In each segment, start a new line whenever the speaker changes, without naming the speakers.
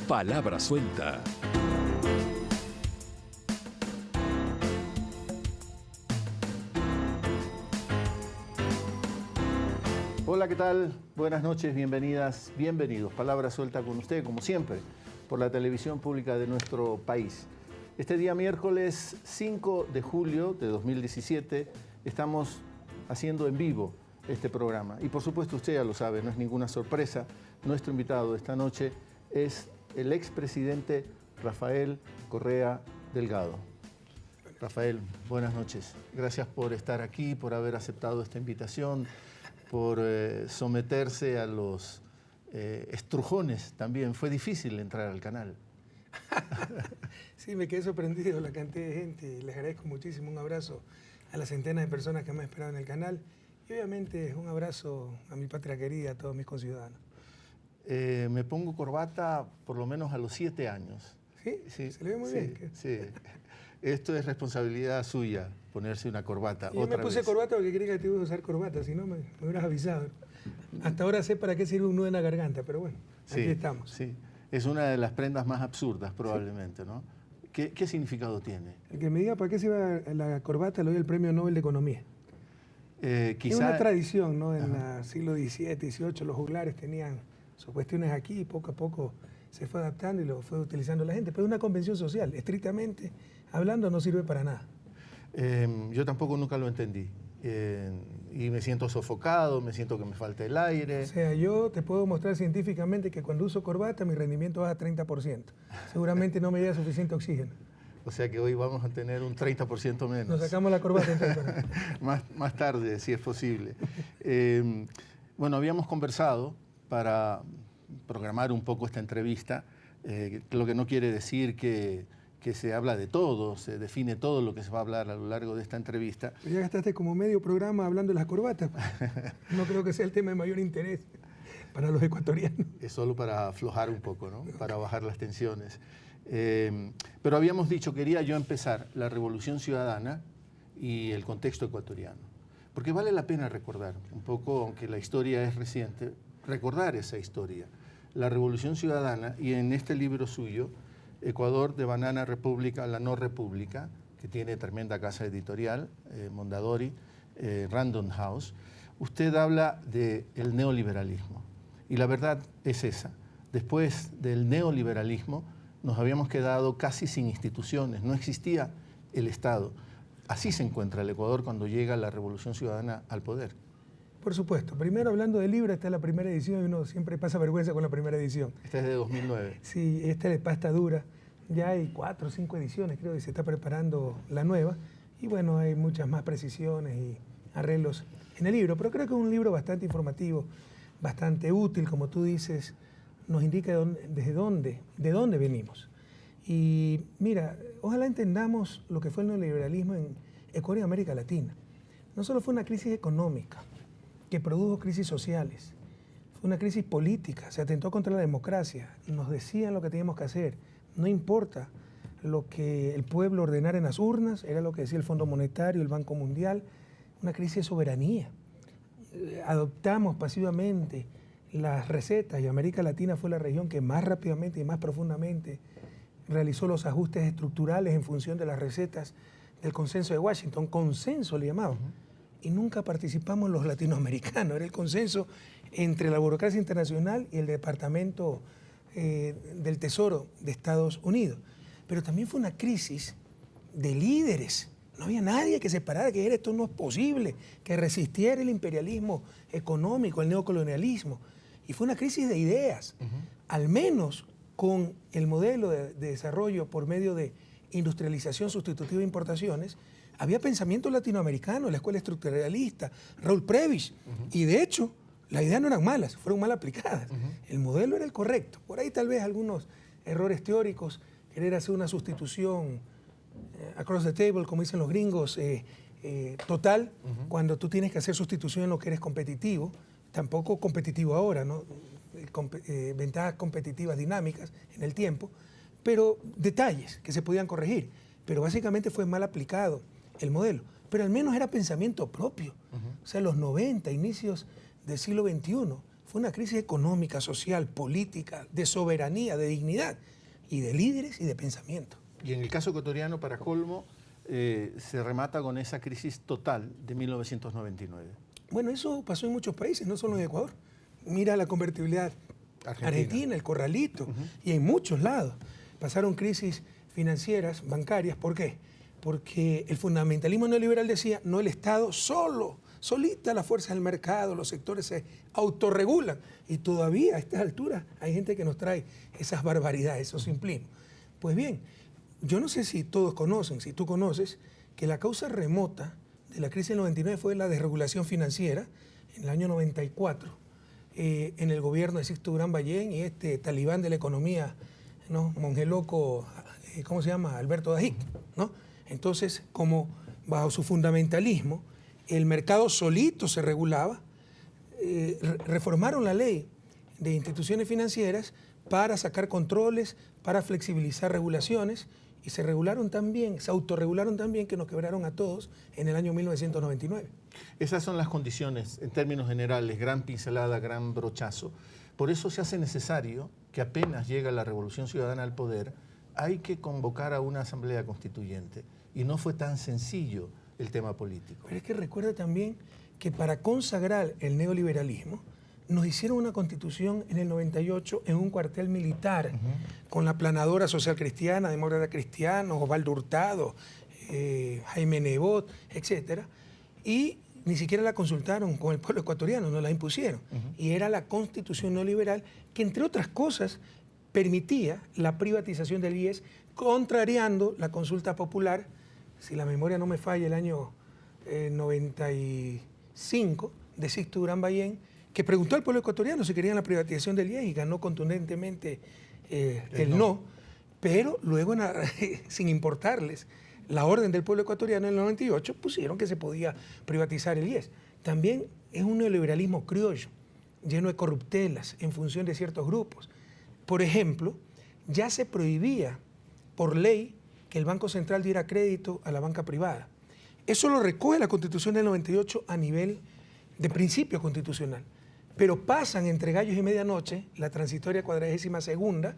Palabra Suelta.
Hola, ¿qué tal? Buenas noches, bienvenidas, bienvenidos. Palabra Suelta con usted, como siempre, por la televisión pública de nuestro país. Este día miércoles 5 de julio de 2017 estamos haciendo en vivo este programa. Y por supuesto usted ya lo sabe, no es ninguna sorpresa. Nuestro invitado esta noche es el expresidente Rafael Correa Delgado. Rafael, buenas noches. Gracias por estar aquí, por haber aceptado esta invitación, por someterse a los estrujones también. Fue difícil entrar al canal.
Sí, me quedé sorprendido la cantidad de gente. Les agradezco muchísimo. Un abrazo a las centenas de personas que me han esperado en el canal. Y obviamente un abrazo a mi patria querida, a todos mis conciudadanos.
Me pongo corbata por lo menos a los 7 años.
¿Sí?
Sí,
se le ve muy bien.
Sí. Esto es responsabilidad suya, ponerse una corbata.
Yo me puse corbata porque quería que te iba a usar corbata, si no me hubieras avisado. Hasta ahora sé para qué sirve un nudo en la garganta, pero bueno, aquí estamos.
Sí, es una de las prendas más absurdas probablemente, ¿no? ¿Qué significado tiene?
El que me diga para qué sirve la corbata le doy el Premio Nobel de Economía.
Quizá...
Es una tradición, ¿no? En el siglo XVII, XVIII los juglares tenían sus cuestiones aquí y poco a poco se fue adaptando y lo fue utilizando la gente. Pero es una convención social, estrictamente hablando no sirve para nada.
Yo tampoco nunca lo entendí. Y me siento sofocado, me siento que me falta el aire.
O sea, yo te puedo mostrar científicamente que cuando uso corbata mi rendimiento baja 30%. Seguramente no me llega suficiente oxígeno.
O sea que hoy vamos a tener un 30% menos.
Nos sacamos la corbata entonces.
más tarde, si es posible. Bueno, habíamos conversado para programar un poco esta entrevista, lo que no quiere decir que se habla de todo, se define todo lo que se va a hablar a lo largo de esta entrevista.
Pero ya gastaste como medio programa hablando de las corbatas. No creo que sea el tema de mayor interés para los ecuatorianos.
Es solo para aflojar un poco, ¿no? Para bajar las tensiones. Pero habíamos dicho, quería yo empezar la Revolución Ciudadana y el contexto ecuatoriano. Porque vale la pena recordar un poco, aunque la historia es reciente, recordar esa historia. La Revolución Ciudadana, y en este libro suyo, Ecuador de Banana República a la No República, que tiene tremenda casa editorial, Mondadori, Random House, usted habla del neoliberalismo. Y la verdad es esa. Después del neoliberalismo nos habíamos quedado casi sin instituciones, no existía el Estado. Así se encuentra el Ecuador cuando llega la Revolución Ciudadana al poder.
Por supuesto. Primero, hablando del libro, esta es la primera edición y uno siempre pasa vergüenza con la primera edición.
Esta es de 2009.
Sí, esta es de pasta dura. Ya hay 4 o 5 ediciones, creo, y se está preparando la nueva. Y bueno, hay muchas más precisiones y arreglos en el libro. Pero creo que es un libro bastante informativo, bastante útil, como tú dices, nos indica de dónde venimos. Y mira, ojalá entendamos lo que fue el neoliberalismo en Ecuador y América Latina. No solo fue una crisis económica, que produjo crisis sociales, fue una crisis política, se atentó contra la democracia, nos decían lo que teníamos que hacer, no importa lo que el pueblo ordenara en las urnas, era lo que decía el Fondo Monetario, el Banco Mundial, una crisis de soberanía. Adoptamos pasivamente las recetas y América Latina fue la región que más rápidamente y más profundamente realizó los ajustes estructurales en función de las recetas del consenso de Washington, consenso le llamaban. Y nunca participamos los latinoamericanos, era el consenso entre la burocracia internacional y el Departamento del Tesoro de Estados Unidos. Pero también fue una crisis de líderes, no había nadie que se parara, que dijera esto no es posible, que resistiera el imperialismo económico, el neocolonialismo. Y fue una crisis de ideas, al menos con el modelo de desarrollo por medio de industrialización sustitutiva de importaciones, había pensamiento latinoamericano, la escuela estructuralista, Raúl Prebisch, y de hecho las ideas no eran malas, fueron mal aplicadas. El modelo era el correcto. Por ahí tal vez algunos errores teóricos, querer hacer una sustitución across the table, como dicen los gringos, total, cuando tú tienes que hacer sustitución en lo que eres competitivo, tampoco competitivo ahora, ¿no? Ventajas competitivas dinámicas en el tiempo, pero detalles que se podían corregir. Pero básicamente fue mal aplicado el modelo. Pero al menos era pensamiento propio. O sea, los 90, inicios del siglo XXI, fue una crisis económica, social, política, de soberanía, de dignidad, y de líderes y de pensamiento.
Y en el caso ecuatoriano, para colmo, se remata con esa crisis total de 1999.
Bueno, eso pasó en muchos países, no solo en Ecuador. Mira la convertibilidad Argentina, el corralito, y en muchos lados. Pasaron crisis financieras, bancarias. ¿Por qué? Porque el fundamentalismo neoliberal decía, no el Estado solo, solita la fuerza del mercado, los sectores se autorregulan. Y todavía a estas alturas hay gente que nos trae esas barbaridades, esos simplismos. Pues bien, yo no sé si todos conocen, si tú conoces, que la causa remota de la crisis del 99 fue la desregulación financiera en el año 94, en el gobierno de Sixto Durán Ballén y este talibán de la economía, ¿no? Monje loco, ¿cómo se llama? Alberto Dajic, ¿no? Entonces, como bajo su fundamentalismo, el mercado solito se regulaba, reformaron la ley de instituciones financieras para sacar controles, para flexibilizar regulaciones, y se regularon también, se autorregularon también, que nos quebraron a todos en el año 1999.
Esas son las condiciones, en términos generales, gran pincelada, gran brochazo. Por eso se hace necesario que apenas llega la Revolución Ciudadana al poder, hay que convocar a una asamblea constituyente. Y no fue tan sencillo el tema político.
Pero es que recuerda también que para consagrar el neoliberalismo, nos hicieron una constitución en el 98 en un cuartel militar, con la planadora social cristiana, demócrata cristiano, Osvaldo Hurtado, Jaime Nebot, etc. Y ni siquiera la consultaron con el pueblo ecuatoriano, nos la impusieron. Y era la constitución neoliberal que, entre otras cosas, permitía la privatización del IES, contrariando la consulta popular, si la memoria no me falla, el año 95, de Sixto Durán Ballén, que preguntó al pueblo ecuatoriano si querían la privatización del IES y ganó contundentemente el no, pero luego, sin importarles la orden del pueblo ecuatoriano en el 98, pusieron que se podía privatizar el IES. También es un neoliberalismo criollo, lleno de corruptelas en función de ciertos grupos. Por ejemplo, ya se prohibía por ley que el Banco Central diera crédito a la banca privada. Eso lo recoge la Constitución del 98 a nivel de principio constitucional. Pero pasan entre gallos y medianoche la transitoria 42ª,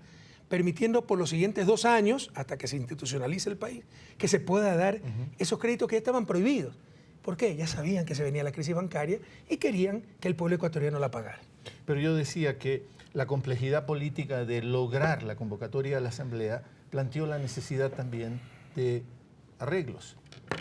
permitiendo por los siguientes 2 años, hasta que se institucionalice el país, que se pueda dar esos créditos que ya estaban prohibidos. ¿Por qué? Ya sabían que se venía la crisis bancaria y querían que el pueblo ecuatoriano la pagara.
Pero yo decía que la complejidad política de lograr la convocatoria a la Asamblea planteó la necesidad también de arreglos,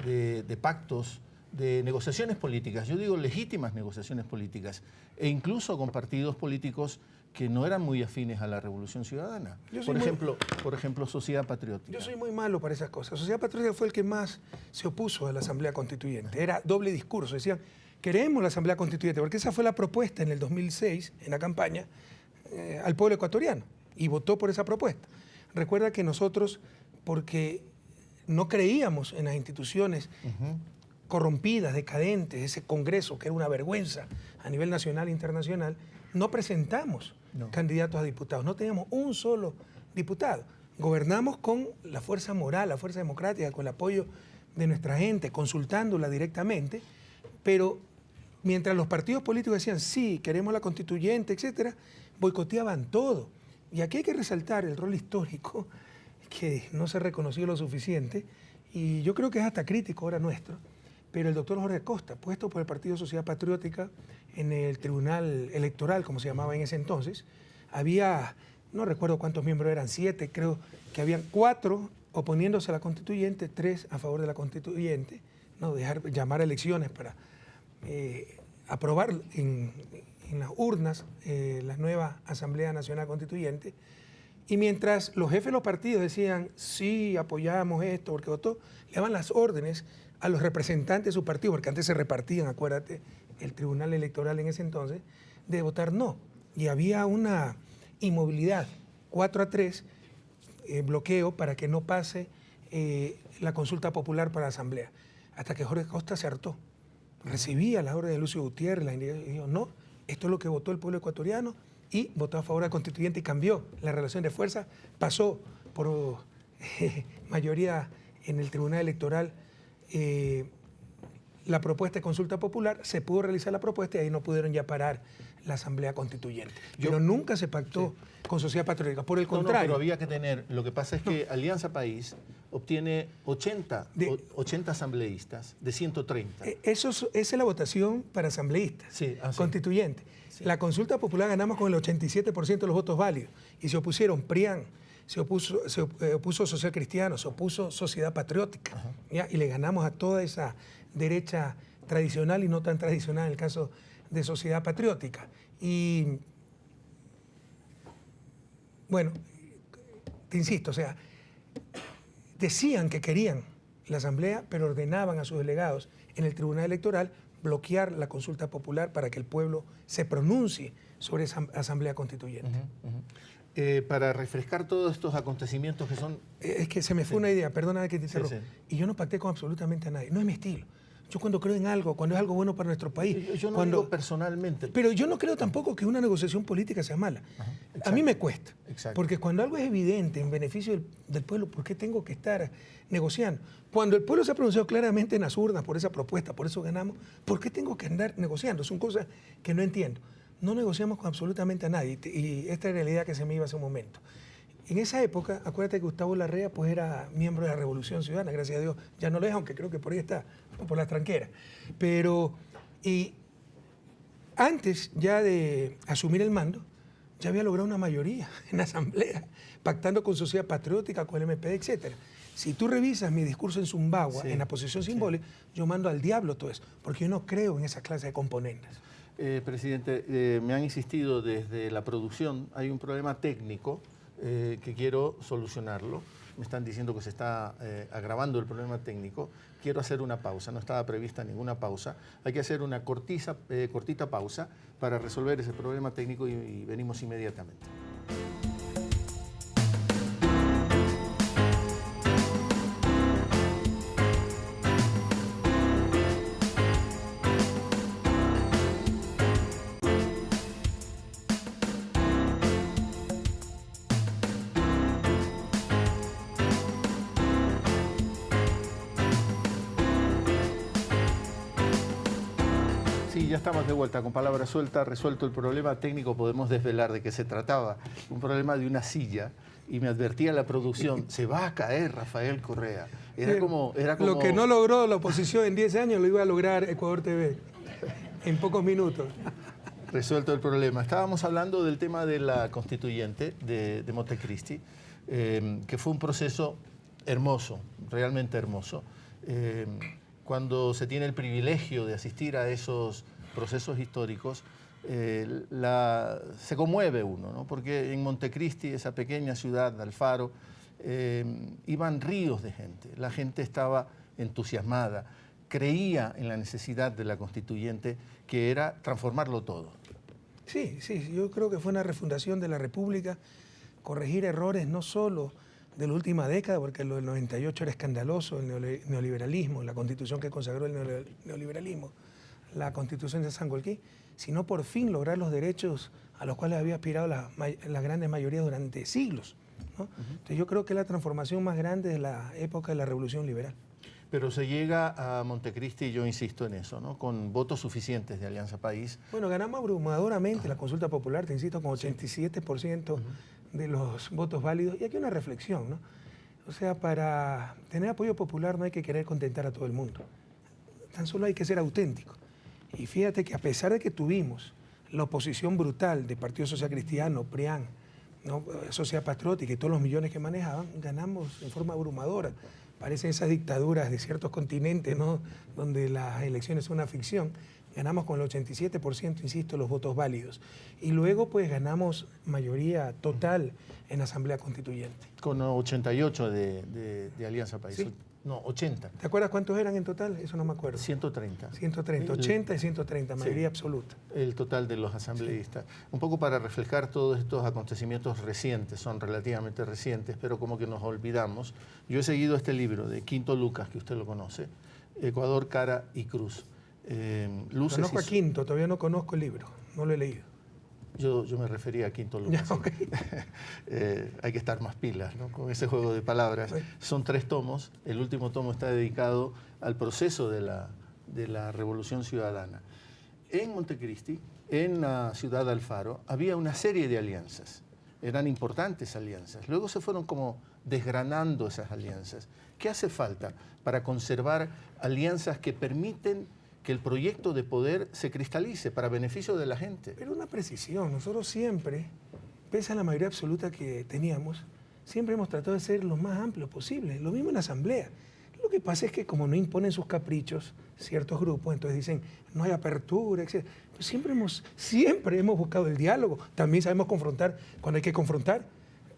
de pactos, de negociaciones políticas, yo digo legítimas negociaciones políticas, e incluso con partidos políticos que no eran muy afines a la Revolución Ciudadana. Por ejemplo, Sociedad Patriótica.
Yo soy muy malo para esas cosas. Sociedad Patriótica fue el que más se opuso a la Asamblea Constituyente. Era doble discurso. Decían, queremos la Asamblea Constituyente, porque esa fue la propuesta en el 2006, en la campaña, al pueblo ecuatoriano, y votó por esa propuesta. Recuerda que nosotros, porque no creíamos en las instituciones corrompidas, decadentes, ese Congreso que era una vergüenza a nivel nacional e internacional, no presentamos candidatos a diputados, no teníamos un solo diputado. Gobernamos con la fuerza moral, la fuerza democrática, con el apoyo de nuestra gente, consultándola directamente, pero mientras los partidos políticos decían, sí, queremos la constituyente, etcétera, boicoteaban todo. Y aquí hay que resaltar el rol histórico que no se reconoció lo suficiente, y yo creo que es hasta crítico ahora nuestro, pero el doctor Jorge Acosta, puesto por el Partido Sociedad Patriótica en el Tribunal Electoral, como se llamaba en ese entonces, había, no recuerdo cuántos miembros eran, 7, creo que habían 4 oponiéndose a la constituyente, 3 a favor de la constituyente, ¿no? Llamar a elecciones para aprobar en las urnas la nueva Asamblea Nacional Constituyente. Y mientras los jefes de los partidos decían, sí, apoyamos esto, porque votó, le daban las órdenes a los representantes de su partido, porque antes se repartían, acuérdate, el Tribunal Electoral en ese entonces, de votar no. Y había una inmovilidad, 4-3, bloqueo para que no pase la consulta popular para la Asamblea. Hasta que Jorge Acosta se hartó. Recibía la orden de Lucio Gutiérrez, y dijo, no, esto es lo que votó el pueblo ecuatoriano, y votó a favor de la constituyente y cambió la relación de fuerza, pasó por mayoría en el Tribunal Electoral la propuesta de consulta popular, se pudo realizar la propuesta y ahí no pudieron ya parar la Asamblea Constituyente. Pero nunca se pactó con Sociedad Patriótica. Por el
No,
contrario.
pero había que tener, lo que pasa es que Alianza País obtiene 80 asambleístas de 130.
Esa es la votación para asambleístas, constituyentes. Sí. La consulta popular ganamos con el 87% de los votos válidos. Y se opusieron PRIAN, se opuso Social Cristiano, se opuso Sociedad Patriótica. ¿Ya? Y le ganamos a toda esa derecha tradicional y no tan tradicional en el caso de Sociedad Patriótica. Y bueno, te insisto, o sea, decían que querían la Asamblea, pero ordenaban a sus delegados en el Tribunal Electoral bloquear la consulta popular para que el pueblo se pronuncie sobre esa Asamblea Constituyente.
Para refrescar todos estos acontecimientos que son...
Es que se me fue una idea, perdóname que te interrumpa. Y yo no pacté con absolutamente a nadie, no es mi estilo. Yo cuando creo en algo, cuando es algo bueno para nuestro país...
Yo no digo personalmente.
Pero yo no creo tampoco que una negociación política sea mala. A mí me cuesta. Porque cuando algo es evidente, en beneficio del pueblo, ¿por qué tengo que estar negociando? Cuando el pueblo se ha pronunciado claramente en las urnas por esa propuesta, por eso ganamos, ¿por qué tengo que andar negociando? Son cosas que no entiendo. No negociamos con absolutamente a nadie. Y esta era la idea que se me iba hace un momento. En esa época, acuérdate que Gustavo Larrea pues era miembro de la Revolución Ciudadana, gracias a Dios ya no lo es, aunque creo que por ahí está, por las tranqueras. Pero, y antes ya de asumir el mando, ya había logrado una mayoría en la Asamblea, pactando con Sociedad Patriótica, con el MPD, etc. Si tú revisas mi discurso en Zumbagua, en la posición simbólica, yo mando al diablo todo eso, porque yo no creo en esa clase de componentes.
Presidente, me han insistido desde la producción, hay un problema técnico que quiero solucionarlo. Me están diciendo que se está agravando el problema técnico. Quiero hacer una pausa, no estaba prevista ninguna pausa. Hay que hacer una cortita pausa para resolver ese problema técnico y venimos inmediatamente. Sí, ya estamos de vuelta con palabra suelta, resuelto el problema técnico, podemos desvelar de qué se trataba. Un problema de una silla, y me advertía la producción, se va a caer Rafael Correa. Era como...
Lo que no logró la oposición en 10 años lo iba a lograr Ecuador TV en pocos minutos.
Resuelto el problema. Estábamos hablando del tema de la constituyente de Montecristi, que fue un proceso hermoso, realmente hermoso. Cuando se tiene el privilegio de asistir a esos procesos históricos, se conmueve uno, ¿no? Porque en Montecristi, esa pequeña ciudad de Alfaro, iban ríos de gente. La gente estaba entusiasmada, creía en la necesidad de la constituyente, que era transformarlo todo.
Sí, yo creo que fue una refundación de la República, corregir errores no solo de la última década, porque lo del 98 era escandaloso, el neoliberalismo, la constitución que consagró el neoliberalismo, la constitución de Sangolquí, sino por fin lograr los derechos a los cuales había aspirado la gran mayoría durante siglos, ¿no? Entonces yo creo que es la transformación más grande de la época de la Revolución Liberal.
Pero se llega a Montecristi, y yo insisto en eso, ¿no? Con votos suficientes de Alianza País.
Bueno, ganamos abrumadoramente la consulta popular, te insisto, con 87% de los votos válidos. Y aquí una reflexión, ¿no? O sea, para tener apoyo popular no hay que querer contentar a todo el mundo. Tan solo hay que ser auténtico. Y fíjate que a pesar de que tuvimos la oposición brutal del Partido Social Cristiano, PRIAN, ¿no? Sociedad Patriótica y todos los millones que manejaban, ganamos en forma abrumadora. Parecen esas dictaduras de ciertos continentes, ¿no? Donde las elecciones son una ficción. Ganamos con el 87%, insisto, los votos válidos. Y luego, pues, ganamos mayoría total en la Asamblea Constituyente.
Con 88 de Alianza País.
Sí.
No, 80.
¿Te acuerdas cuántos eran en total? Eso no me acuerdo.
130.
130, 80 y 130, mayoría absoluta.
El total de los asambleístas. Un poco para reflejar todos estos acontecimientos recientes, son relativamente recientes, pero como que nos olvidamos. Yo he seguido este libro de Quinto Lucas, que usted lo conoce, Ecuador, Cara y Cruz.
Conozco a Quinto, todavía no conozco el libro, no lo he leído.
Yo me refería a Quinto Lucas.
Ya, okay.
Hay que estar más pilas, ¿no? Con ese juego de palabras. Sí. Son 3 tomos. El último tomo está dedicado al proceso de la Revolución Ciudadana. En Montecristi, en la ciudad de Alfaro había una serie de alianzas. Eran importantes alianzas. Luego se fueron como desgranando esas alianzas. ¿Qué hace falta para conservar alianzas que permiten que el proyecto de poder se cristalice para beneficio de la gente?
Pero una precisión. Nosotros siempre, pese a la mayoría absoluta que teníamos, siempre hemos tratado de ser lo más amplio posible. Lo mismo en la Asamblea. Lo que pasa es que como no imponen sus caprichos ciertos grupos, entonces dicen, no hay apertura, etc. Pues siempre hemos buscado el diálogo. También sabemos confrontar cuando hay que confrontar.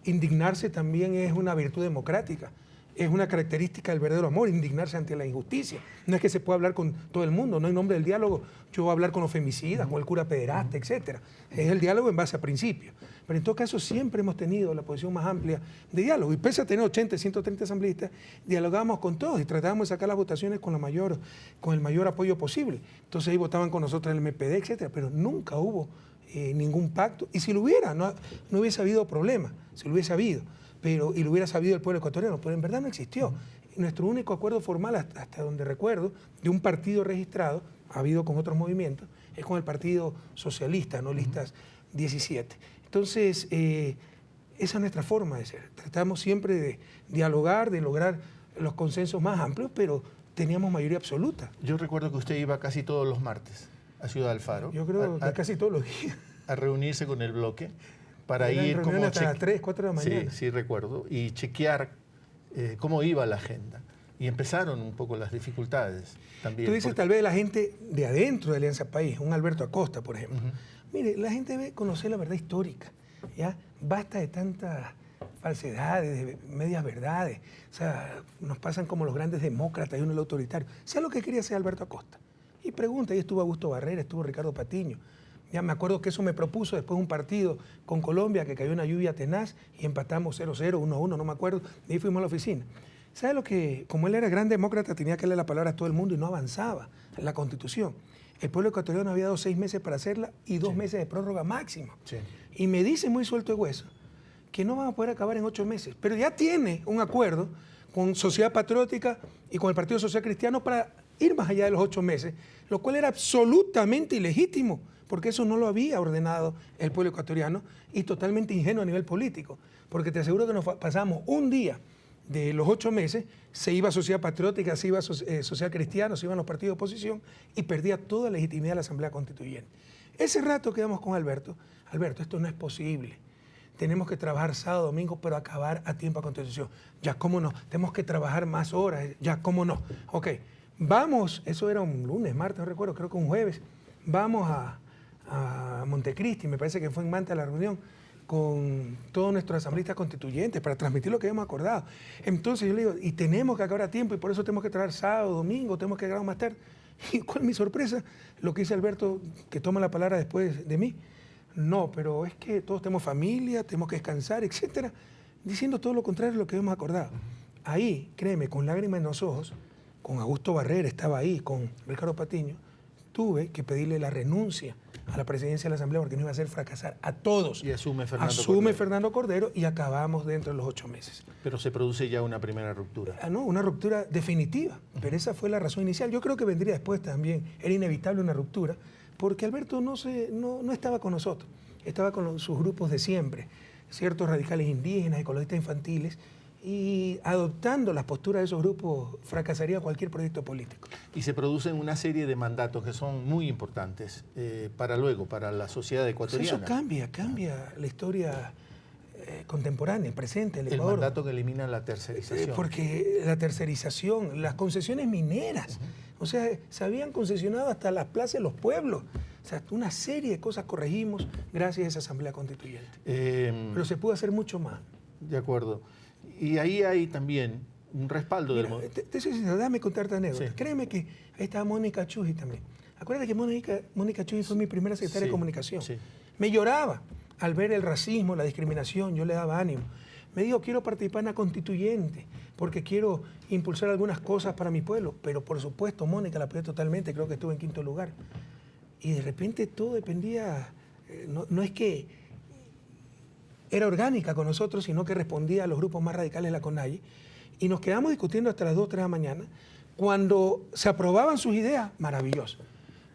Indignarse también es una virtud democrática. Es una característica del verdadero amor, indignarse ante la injusticia. No es que se pueda hablar con todo el mundo, no en nombre del diálogo. Yo voy a hablar con los femicidas, con el cura pederasta, etc. Es el diálogo en base a principios. Pero en todo caso siempre hemos tenido la posición más amplia de diálogo. Y pese a tener 80, 130 asambleístas, dialogábamos con todos y tratábamos de sacar las votaciones con el mayor apoyo posible. Entonces ahí votaban con nosotros el MPD, etc. Pero nunca hubo ningún pacto. Y si lo hubiera, no hubiese habido problema, si lo hubiese habido. Y lo hubiera sabido el pueblo ecuatoriano, pero en verdad no existió. Y nuestro único acuerdo formal, hasta donde recuerdo, de un partido registrado, ha habido con otros movimientos, es con el Partido Socialista, no Listas 17. Entonces, esa es nuestra forma de ser. Tratamos siempre de dialogar, de lograr los consensos más amplios, pero teníamos mayoría absoluta.
Yo recuerdo que usted iba casi todos los martes a Ciudad Alfaro.
Yo creo que casi todos los días.
A reunirse con el bloque. Para ir como
hasta las 3, 4 de la mañana.
Sí, recuerdo. Y chequear cómo iba la agenda. Y empezaron un poco las dificultades también.
Tú dices tal vez de la gente de adentro de Alianza País, un Alberto Acosta, por ejemplo. Mire, la gente debe conocer la verdad histórica. ¿Ya? Basta de tantas falsedades, de medias verdades. O sea, nos pasan como los grandes demócratas y uno el autoritario. Sea lo que quería hacer Alberto Acosta. Y pregunta, ahí estuvo Augusto Barrera, estuvo Ricardo Patiño. Ya me acuerdo que eso me propuso después de un partido con Colombia que cayó una lluvia tenaz y empatamos 0-0, 1-1, no me acuerdo. De ahí fuimos a la oficina. ¿Sabe lo que? Como él era gran demócrata, tenía que darle la palabra a todo el mundo y no avanzaba en la Constitución. El pueblo ecuatoriano había dado 6 meses para hacerla y 2 meses de prórroga máximo. Sí. Y me dice muy suelto de hueso que no van a poder acabar en 8 meses. Pero ya tiene un acuerdo con Sociedad Patriótica y con el Partido Social Cristiano para ir más allá de los 8 meses, lo cual era absolutamente ilegítimo, porque eso no lo había ordenado el pueblo ecuatoriano y totalmente ingenuo a nivel político, porque te aseguro que nos pasamos un día de los 8 meses, se iba Sociedad Patriótica, se iba Social Cristiano, se iban los partidos de oposición y perdía toda legitimidad de la Asamblea Constituyente. Ese rato quedamos con Alberto, esto no es posible, tenemos que trabajar sábado, domingo, pero acabar a tiempo a Constitución. Ya, ¿cómo no? Tenemos que trabajar más horas, ya, ¿cómo no? Ok, vamos, eso era un lunes, martes, no recuerdo, creo que un jueves, vamos a Montecristi, me parece que fue en Manta la reunión, con todos nuestros asambleístas constituyentes para transmitir lo que habíamos acordado. Entonces yo le digo, y tenemos que acabar a tiempo y por eso tenemos que trabajar sábado, domingo, tenemos que grabar más tarde. ¿Y cuál es mi sorpresa? Lo que dice Alberto, que toma la palabra después de mí. No, pero es que todos tenemos familia, tenemos que descansar, etcétera, diciendo todo lo contrario de lo que habíamos acordado. Ahí, créeme, con lágrimas en los ojos, con Augusto Barrera estaba ahí, con Ricardo Patiño, tuve que pedirle la renuncia a la presidencia de la Asamblea porque no iba a hacer fracasar a todos.
Y asume
Fernando Cordero y acabamos dentro de los 8 meses.
Pero se produce ya una primera ruptura.
No, una ruptura definitiva, pero esa fue la razón inicial. Yo creo que vendría después también, era inevitable una ruptura, porque Alberto no estaba con nosotros, estaba con sus grupos de siempre, ciertos radicales indígenas, ecologistas infantiles, y adoptando las posturas de esos grupos fracasaría cualquier proyecto político.
Y se producen una serie de mandatos que son muy importantes para la sociedad ecuatoriana.
Pues eso cambia la historia contemporánea, el presente, el Ecuador.
El mandato que elimina la tercerización.
Porque la tercerización, las concesiones mineras, o sea, se habían concesionado hasta las plazas de los pueblos. O sea, una serie de cosas corregimos gracias a esa Asamblea Constituyente. Pero se pudo hacer mucho más.
De acuerdo. Y ahí hay también un respaldo del
movimiento. Déjame contarte anécdotas. Sí. Créeme que ahí estaba Mónica Chuji también. Acuérdate que Mónica Chuji fue mi primera secretaria de comunicación. Sí. Me lloraba al ver el racismo, la discriminación, yo le daba ánimo. Me dijo, quiero participar en la constituyente porque quiero impulsar algunas cosas para mi pueblo. Pero por supuesto, Mónica la apoyó totalmente, creo que estuvo en 5º lugar. Y de repente todo dependía, no es que era orgánica con nosotros, sino que respondía a los grupos más radicales de la CONAIE. Y nos quedamos discutiendo hasta las 2, 3 de la mañana. Cuando se aprobaban sus ideas, maravilloso.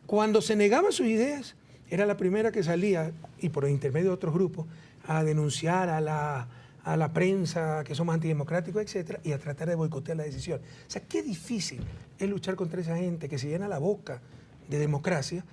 Cuando se negaban sus ideas, era la primera que salía, y por intermedio de otros grupos, a denunciar a la prensa que somos antidemocráticos, etcétera, y a tratar de boicotear la decisión. O sea, qué difícil es luchar contra esa gente que se llena la boca de democracia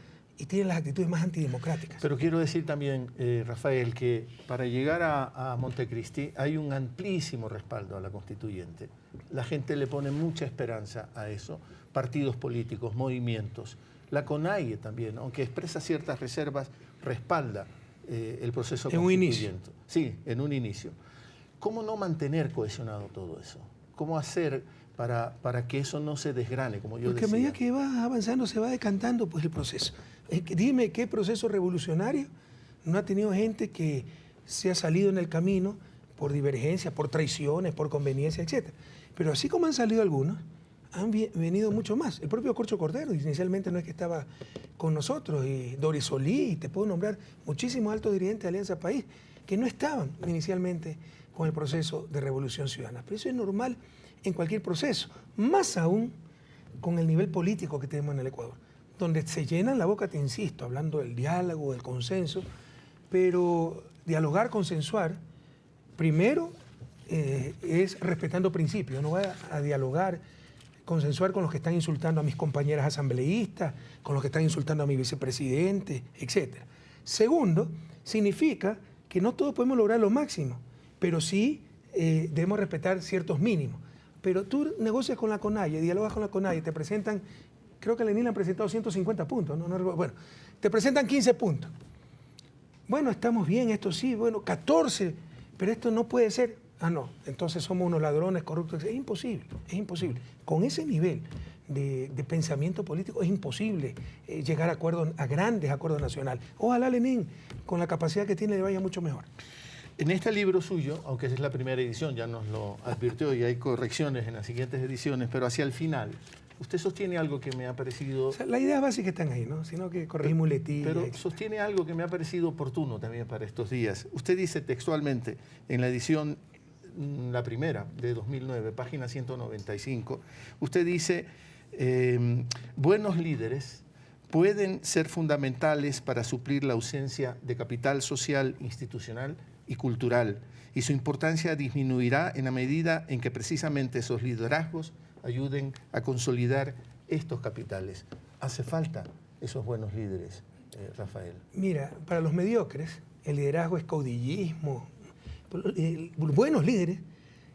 y tiene las actitudes más antidemocráticas.
Pero quiero decir también, Rafael, que para llegar a Montecristi hay un amplísimo respaldo a la constituyente. La gente le pone mucha esperanza a eso, partidos políticos, movimientos. La CONAIE también, aunque expresa ciertas reservas, respalda el proceso
en
constituyente.
Un inicio.
Sí, en un inicio. ¿Cómo no mantener cohesionado todo eso? ¿Cómo hacer para que eso no se desgrane, como yo
Porque
decía?
a medida que va avanzando, se va decantando pues, el proceso. Dime qué proceso revolucionario no ha tenido gente que se ha salido en el camino por divergencias, por traiciones, por conveniencia, etc. Pero así como han salido algunos, han venido mucho más. El propio Corcho Cordero inicialmente no es que estaba con nosotros, y Doris Solí, y te puedo nombrar muchísimos altos dirigentes de Alianza País que no estaban inicialmente con el proceso de revolución ciudadana. Pero eso es normal en cualquier proceso, más aún con el nivel político que tenemos en el Ecuador, donde se llenan la boca, te insisto, hablando del diálogo, del consenso, pero dialogar, consensuar, primero es respetando principios. No voy a dialogar, consensuar con los que están insultando a mis compañeras asambleístas, con los que están insultando a mi vicepresidente, etc. Segundo, significa que no todos podemos lograr lo máximo, pero sí debemos respetar ciertos mínimos. Pero tú negocias con la CONAIE, dialogas con la CONAIE, te presentan, creo que a Lenín le han presentado 150 puntos, bueno, te presentan 15 puntos. Bueno, estamos bien, esto sí, bueno, 14, pero esto no puede ser. Ah, no, entonces somos unos ladrones corruptos. Es imposible, es imposible. Con ese nivel de pensamiento político es imposible llegar a grandes acuerdos nacionales. Ojalá Lenín, con la capacidad que tiene, le vaya mucho mejor.
En este libro suyo, aunque es la primera edición, ya nos lo advirtió y hay correcciones en las siguientes ediciones, pero hacia el final, usted sostiene algo que me ha parecido...
O sea, las ideas básicas están ahí, ¿no? Sino que corregimos muletillas.
Pero sostiene algo que me ha parecido oportuno también para estos días. Usted dice textualmente, en la edición, la primera, de 2009, página 195, usted dice, buenos líderes pueden ser fundamentales para suplir la ausencia de capital social, institucional y cultural, y su importancia disminuirá en la medida en que precisamente esos liderazgos ayuden a consolidar estos capitales. Hace falta esos buenos líderes, Rafael.
Mira, para los mediocres, el liderazgo es caudillismo. Buenos líderes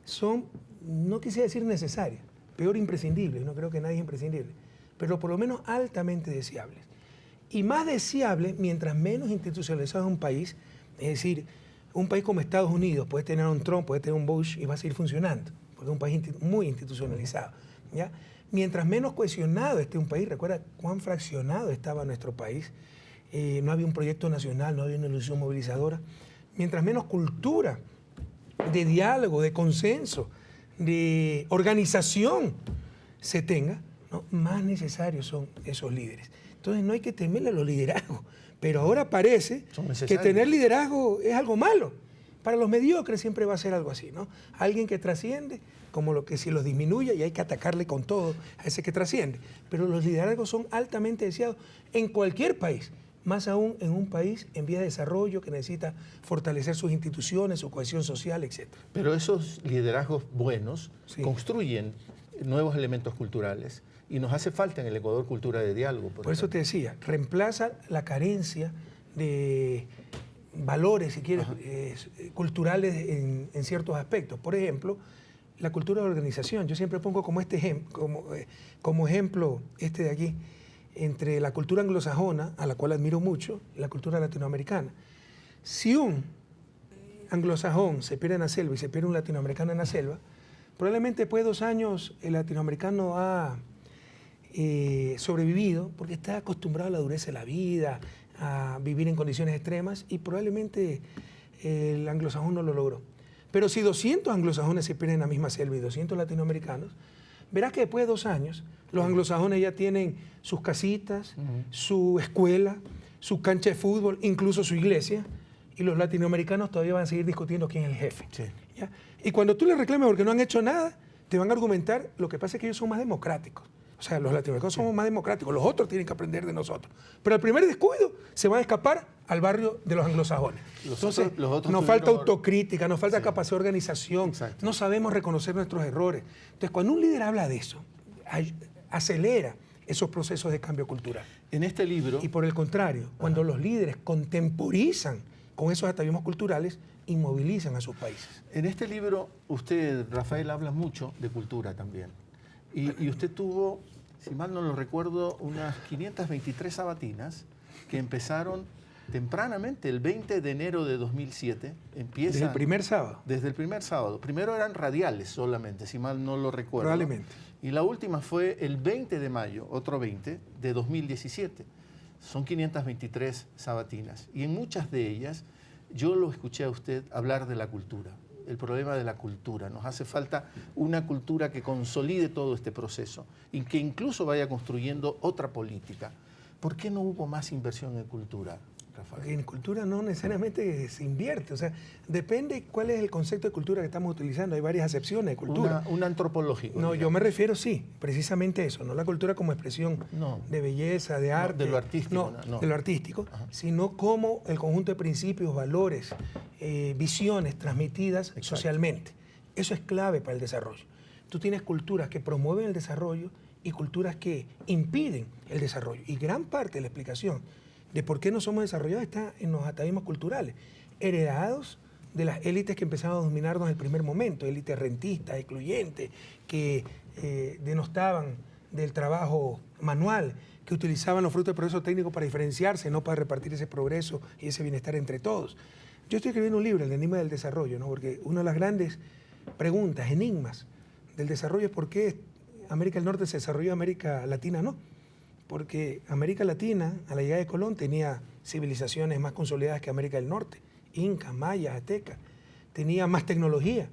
son, no quisiera decir necesarios, peor imprescindibles, no creo que nadie es imprescindible, pero por lo menos altamente deseables. Y más deseables mientras menos institucionalizado es un país, es decir, un país como Estados Unidos puede tener un Trump, puede tener un Bush y va a seguir funcionando, porque es un país muy institucionalizado, ¿ya? Mientras menos cohesionado esté un país, recuerda cuán fraccionado estaba nuestro país, no había un proyecto nacional, no había una ilusión movilizadora. Mientras menos cultura de diálogo, de consenso, de organización se tenga, ¿no? Más necesarios son esos líderes. Entonces no hay que temerle a los liderazgos, pero ahora parece que tener liderazgo es algo malo. Para los mediocres siempre va a ser algo así, ¿no? Alguien que trasciende, como lo que si los disminuye y hay que atacarle con todo a ese que trasciende. Pero los liderazgos son altamente deseados en cualquier país, más aún en un país en vía de desarrollo que necesita fortalecer sus instituciones, su cohesión social, etc.
Pero esos liderazgos buenos construyen nuevos elementos culturales y nos hace falta en el Ecuador cultura de diálogo.
Por eso te decía, reemplaza la carencia de valores, si quieres, culturales en ciertos aspectos. Por ejemplo, la cultura de organización. Yo siempre pongo como ejemplo este de aquí, entre la cultura anglosajona, a la cual admiro mucho, y la cultura latinoamericana. Si un anglosajón se pierde en la selva y se pierde un latinoamericano en la selva, probablemente después de 2 años el latinoamericano ha sobrevivido porque está acostumbrado a la dureza de la vida, a vivir en condiciones extremas, y probablemente el anglosajón no lo logró. Pero si 200 anglosajones se pierden en la misma selva y 200 latinoamericanos, verás que después de 2 años los anglosajones ya tienen sus casitas, su escuela, su cancha de fútbol, incluso su iglesia, y los latinoamericanos todavía van a seguir discutiendo quién es el jefe.
Sí.
¿Ya? Y cuando tú les reclames porque no han hecho nada, te van a argumentar, lo que pasa es que ellos son más democráticos. O O sea, los latinoamericanos somos más democráticos, los otros tienen que aprender de nosotros. Pero al primer descuido se van a escapar al barrio de los anglosajones. Entonces, nos falta autocrítica, nos falta capacidad de organización,
Exacto.
no sabemos reconocer nuestros errores. Entonces, cuando un líder habla de eso, acelera esos procesos de cambio cultural.
En este libro...
Y por el contrario, cuando los líderes contemporizan con esos atavismos culturales, inmovilizan a sus países.
En este libro, usted, Rafael, habla mucho de cultura también. Y usted tuvo, si mal no lo recuerdo, unas 523 sabatinas que empezaron tempranamente, el 20 de enero de 2007. Empiezan,
¿Desde el primer sábado?
Desde el primer sábado. Primero eran radiales solamente, si mal no lo recuerdo.
Probablemente.
Y la última fue el 20 de mayo, otro 20, de 2017. Son 523 sabatinas. Y en muchas de ellas yo lo escuché a usted hablar de la cultura, el problema de la cultura. Nos hace falta una cultura que consolide todo este proceso y que incluso vaya construyendo otra política. ¿Por qué no hubo más inversión en cultura, Rafael?
Porque en cultura no necesariamente se invierte, o sea, depende cuál es el concepto de cultura que estamos utilizando. Hay varias acepciones de cultura.
Un antropológico.
No,
digamos.
yo me refiero, sí, precisamente a eso, no la cultura como expresión de belleza, de arte.
De lo artístico.
No, de lo artístico, sino como el conjunto de principios, valores, visiones transmitidas socialmente. Eso es clave para el desarrollo. Tú tienes culturas que promueven el desarrollo y culturas que impiden el desarrollo. Y gran parte de la explicación de por qué no somos desarrollados está en los atavismos culturales, heredados de las élites que empezaron a dominarnos en el primer momento, élites rentistas, excluyentes, que denostaban del trabajo manual, que utilizaban los frutos del progreso técnico para diferenciarse, no para repartir ese progreso y ese bienestar entre todos. Yo estoy escribiendo un libro, El enigma del desarrollo, ¿no? Porque una de las grandes preguntas, enigmas del desarrollo es por qué América del Norte se desarrolló, América Latina no. Porque América Latina, a la llegada de Colón, tenía civilizaciones más consolidadas que América del Norte, incas, mayas, aztecas, tenía más tecnología,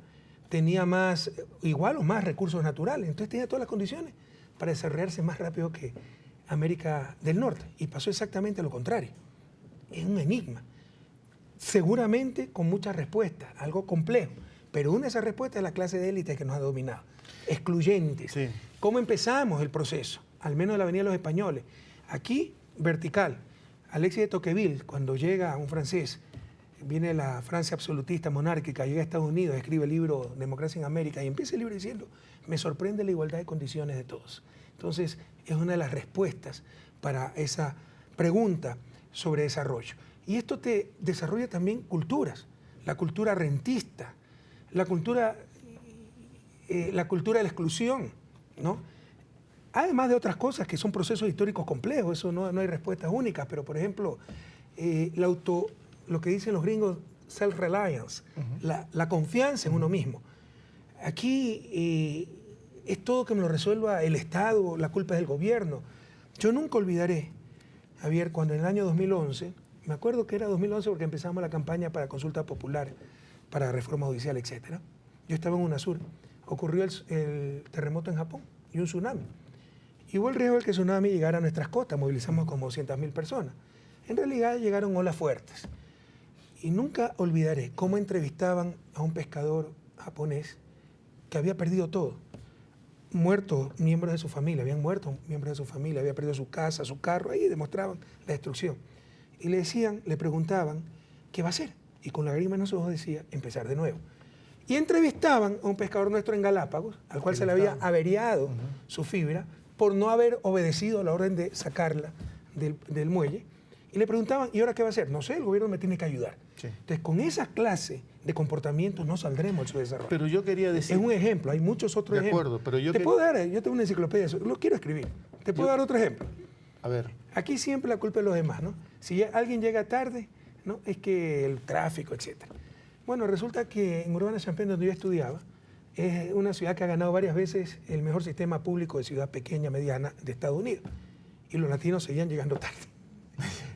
tenía más, igual o más recursos naturales, entonces tenía todas las condiciones para desarrollarse más rápido que América del Norte. Y pasó exactamente lo contrario. Es un enigma. Seguramente con muchas respuestas, algo complejo, pero una de esas respuestas es la clase de élite que nos ha dominado, excluyentes.
Sí.
¿Cómo empezamos el proceso? Al menos de la Avenida de los Españoles. Aquí, vertical. Alexis de Tocqueville, cuando llega un francés, viene la Francia absolutista, monárquica, llega a Estados Unidos, escribe el libro Democracia en América y empieza el libro diciendo, me sorprende la igualdad de condiciones de todos. Entonces, es una de las respuestas para esa pregunta sobre desarrollo. Y esto te desarrolla también culturas, la cultura rentista, la cultura de la exclusión, ¿no? Además de otras cosas que son procesos históricos complejos, eso no hay respuestas únicas, pero por ejemplo, lo que dicen los gringos, self-reliance, la confianza en uno mismo. Aquí es todo que me lo resuelva el Estado, la culpa es del gobierno. Yo nunca olvidaré, Javier, cuando en el año 2011, me acuerdo que era 2011 porque empezamos la campaña para consulta popular, para reforma judicial, etc. Yo estaba en UNASUR, ocurrió el terremoto en Japón y un tsunami. Y hubo el riesgo de que el tsunami llegara a nuestras costas, movilizamos como 200.000 personas. En realidad llegaron olas fuertes. Y nunca olvidaré cómo entrevistaban a un pescador japonés que había perdido todo. Muertos miembros de su familia, habían muerto miembros de su familia, había perdido su casa, su carro, ahí demostraban la destrucción. Y le preguntaban, ¿qué va a hacer? Y con lágrimas en los ojos decía, empezar de nuevo. Y entrevistaban a un pescador nuestro en Galápagos, al cual se le había averiado su fibra, por no haber obedecido la orden de sacarla del muelle. Y le preguntaban, ¿y ahora qué va a hacer? No sé, el gobierno me tiene que ayudar. Sí. Entonces, con esa clase de comportamientos no saldremos de su desarrollo.
Pero yo quería decir...
Es un ejemplo, hay muchos otros ejemplos. De acuerdo, pero yo... puedo dar, yo tengo una enciclopedia, lo quiero escribir. Te puedo dar otro ejemplo.
A ver.
Aquí siempre la culpa es de los demás, ¿no? Si alguien llega tarde, ¿no? Es que el tráfico, etc. Bueno, resulta que en Urbana-Champaign, donde yo estudiaba, es una ciudad que ha ganado varias veces el mejor sistema público de ciudad pequeña, mediana de Estados Unidos. Y los latinos seguían llegando tarde.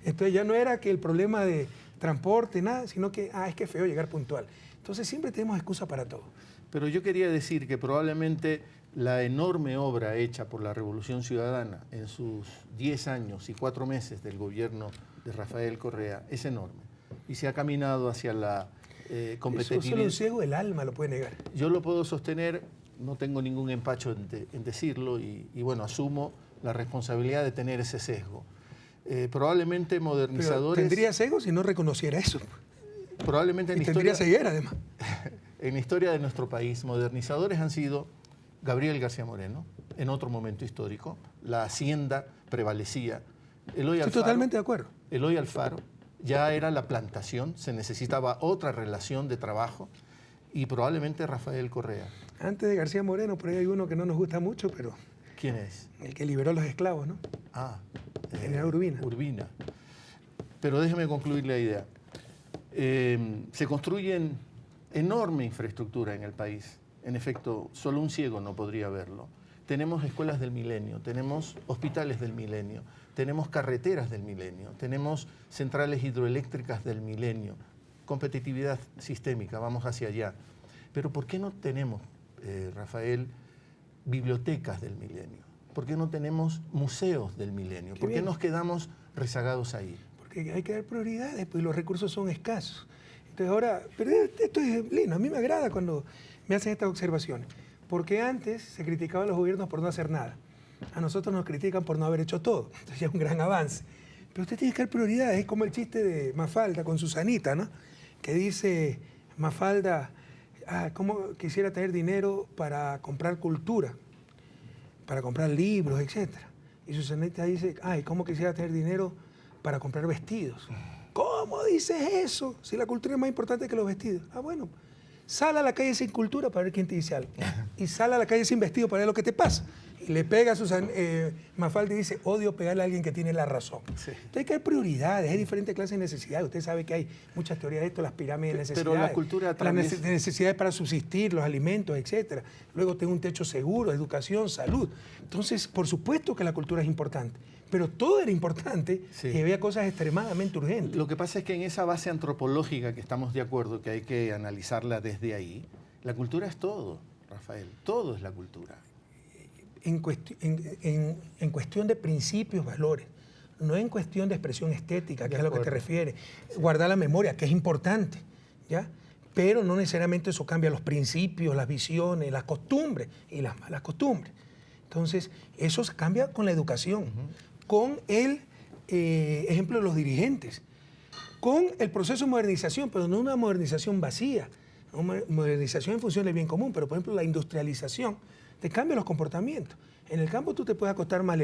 Entonces ya no era que el problema de transporte, nada, sino que, es que es feo llegar puntual. Entonces siempre tenemos excusa para todo.
Pero yo quería decir que probablemente la enorme obra hecha por la Revolución Ciudadana en sus 10 años y 4 meses del gobierno de Rafael Correa es enorme. Y se ha caminado hacia la competitividad.
Eso solo un ciego del alma lo puede negar.
Yo lo puedo sostener no tengo ningún empacho en decirlo y bueno, asumo la responsabilidad de tener ese sesgo. Probablemente
Pero
modernizadores...
tendría sesgo si no reconociera eso.
Probablemente en
Y
la
tendría
historia,
ceguera, además.
en la historia de nuestro país, modernizadores han sido Gabriel García Moreno, en otro momento histórico. La hacienda prevalecía. Eloy
Estoy
Alfaro,
totalmente de acuerdo.
Eloy Alfaro ya era la plantación, se necesitaba otra relación de trabajo, y probablemente Rafael Correa.
Antes de García Moreno, por ahí hay uno que no nos gusta mucho, pero
¿Quién es?
el que liberó a los esclavos, ¿no?
Ah,
General Urbina.
Urbina. Pero déjeme concluir la idea. Se construye enorme infraestructura en el país. En efecto, solo un ciego no podría verlo. Tenemos escuelas del milenio, tenemos hospitales del milenio, tenemos carreteras del milenio, tenemos centrales hidroeléctricas del milenio, competitividad sistémica, vamos hacia allá. Pero ¿por qué no tenemos, Rafael, bibliotecas del milenio? ¿Por qué no tenemos museos del milenio? ¿Por qué nos quedamos rezagados ahí?
Porque hay que dar prioridades, pues los recursos son escasos. Entonces ahora, pero esto es lindo, a mí me agrada cuando me hacen estas observaciones, porque antes se criticaban los gobiernos por no hacer nada. A nosotros nos critican por no haber hecho todo, entonces ya es un gran avance. Pero usted tiene que dar prioridades, es como el chiste de Mafalda con Susanita, ¿no? Que dice Mafalda, ¿cómo quisiera tener dinero para comprar cultura, para comprar libros, etcétera? Y Susanita dice, ¿cómo quisiera tener dinero para comprar vestidos? ¿Cómo dices eso? Si la cultura es más importante que los vestidos. Bueno, sal a la calle sin cultura para ver quién te dice algo. Y sal a la calle sin vestido para ver lo que te pasa. Y le pega a Mafalda y dice, odio pegarle a alguien que tiene la razón.
Sí.
Entonces hay que dar prioridades, hay diferentes clases de necesidades. Usted sabe que hay muchas teorías de esto, las pirámides de necesidades.
Pero la cultura atraviesa...
Las necesidades para subsistir, los alimentos, etcétera. Luego tengo un techo seguro, educación, salud. Entonces, por supuesto que la cultura es importante. Pero todo era importante y había cosas extremadamente urgentes.
Lo que pasa es que en esa base antropológica que estamos de acuerdo, que hay que analizarla desde ahí, la cultura es todo, Rafael. Todo es la cultura.
En cuestión de principios, valores, no en cuestión de expresión estética, que es a lo que te refieres. Sí. Guardar la memoria, que es importante, ¿ya? Pero no necesariamente eso cambia los principios, las visiones, las costumbres y las malas costumbres. Entonces, eso se cambia con la educación, con el ejemplo de los dirigentes, con el proceso de modernización, pero no una modernización vacía, una modernización en función del bien común, pero por ejemplo la industrialización te cambia los comportamientos. En el campo tú te puedes acostar más,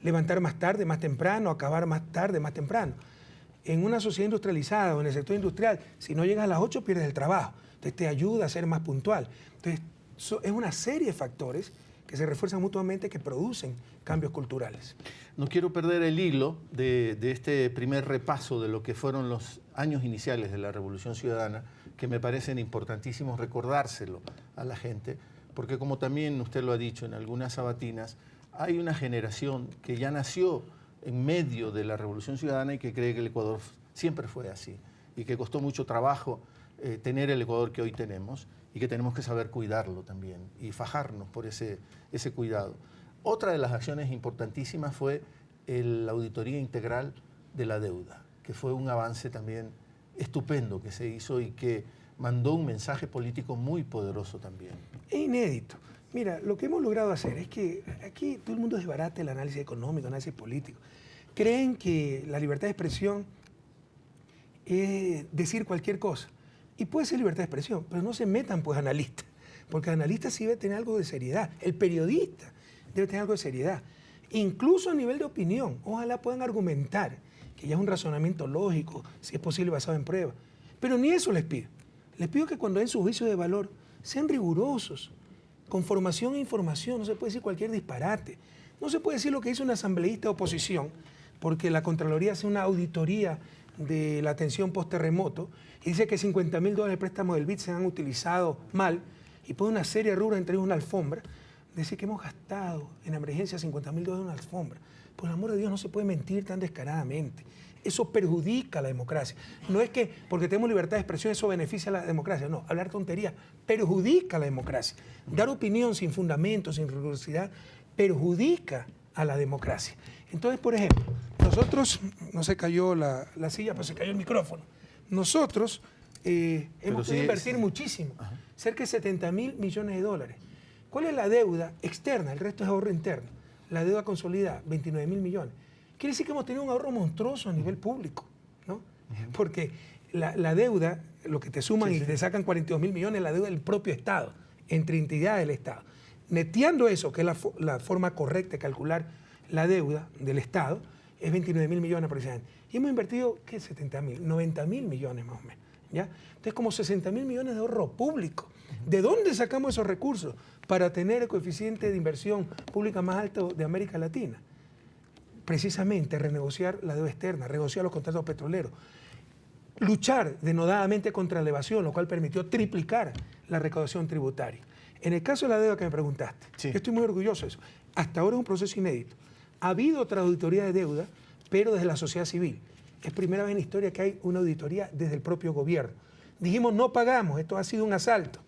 levantar más tarde, más temprano, acabar más tarde, más temprano. En una sociedad industrializada o en el sector industrial, si no llegas a las 8 pierdes el trabajo. Entonces te ayuda a ser más puntual. Entonces es una serie de factores que se refuerzan mutuamente, que producen cambios culturales.
No quiero perder el hilo de este primer repaso de lo que fueron los años iniciales de la Revolución Ciudadana, que me parecen importantísimos recordárselo a la gente, porque como también usted lo ha dicho en algunas sabatinas, hay una generación que ya nació en medio de la Revolución Ciudadana y que cree que el Ecuador siempre fue así y que costó mucho trabajo tener el Ecuador que hoy tenemos y que tenemos que saber cuidarlo también y fajarnos por ese cuidado. Otra de las acciones importantísimas fue la auditoría integral de la deuda, que fue un avance también estupendo que se hizo y que mandó un mensaje político muy poderoso también.
Es inédito. Mira, lo que hemos logrado hacer es que aquí todo el mundo desbarata el análisis económico, el análisis político. Creen que la libertad de expresión es decir cualquier cosa. Y puede ser libertad de expresión, pero no se metan pues analistas, porque el analista sí debe tener algo de seriedad. El periodista debe tener algo de seriedad. Incluso a nivel de opinión, ojalá puedan argumentar, que ya es un razonamiento lógico, si es posible basado en pruebas. Pero ni eso les pido. Les pido que cuando den su juicio de valor sean rigurosos, con formación e información. No se puede decir cualquier disparate. No se puede decir lo que dice un asambleísta de oposición, porque la Contraloría hace una auditoría de la atención post-terremoto y dice que $50.000 de préstamo del BID se han utilizado mal y pone una serie de rubros, entre ellos una alfombra. Dice que hemos gastado en emergencia $50.000 en una alfombra. Por el amor de Dios, no se puede mentir tan descaradamente. Eso perjudica a la democracia. No es que porque tenemos libertad de expresión eso beneficia a la democracia. No, hablar tontería perjudica a la democracia. Dar opinión sin fundamento, sin rigurosidad, perjudica a la democracia. Entonces, por ejemplo, nosotros, no se cayó la silla, pero se cayó el micrófono. Nosotros hemos podido invertir muchísimo, cerca de $70.000 millones. ¿Cuál es la deuda externa? El resto es ahorro interno. La deuda consolidada, 29.000 millones. Quiere decir que hemos tenido un ahorro monstruoso a nivel público, ¿no? Porque la deuda, lo que te suman y te sacan 42.000 millones, la deuda del propio Estado, entre entidades del Estado. Neteando eso, que es la forma correcta de calcular la deuda del Estado, es 29.000 millones aproximadamente. Y hemos invertido, ¿qué? 70.000, 90.000 millones más o menos, ¿ya? Entonces, como 60.000 millones de ahorro público. ¿De dónde sacamos esos recursos para tener el coeficiente de inversión pública más alto de América Latina? Precisamente renegociar la deuda externa, renegociar los contratos petroleros, luchar denodadamente contra la evasión, lo cual permitió triplicar la recaudación tributaria. En el caso de la deuda que me preguntaste, yo estoy muy orgulloso de eso. Hasta ahora es un proceso inédito. Ha habido otra auditoría de deuda, pero desde la sociedad civil. Es primera vez en la historia que hay una auditoría desde el propio gobierno. Dijimos, no pagamos, esto ha sido un asalto.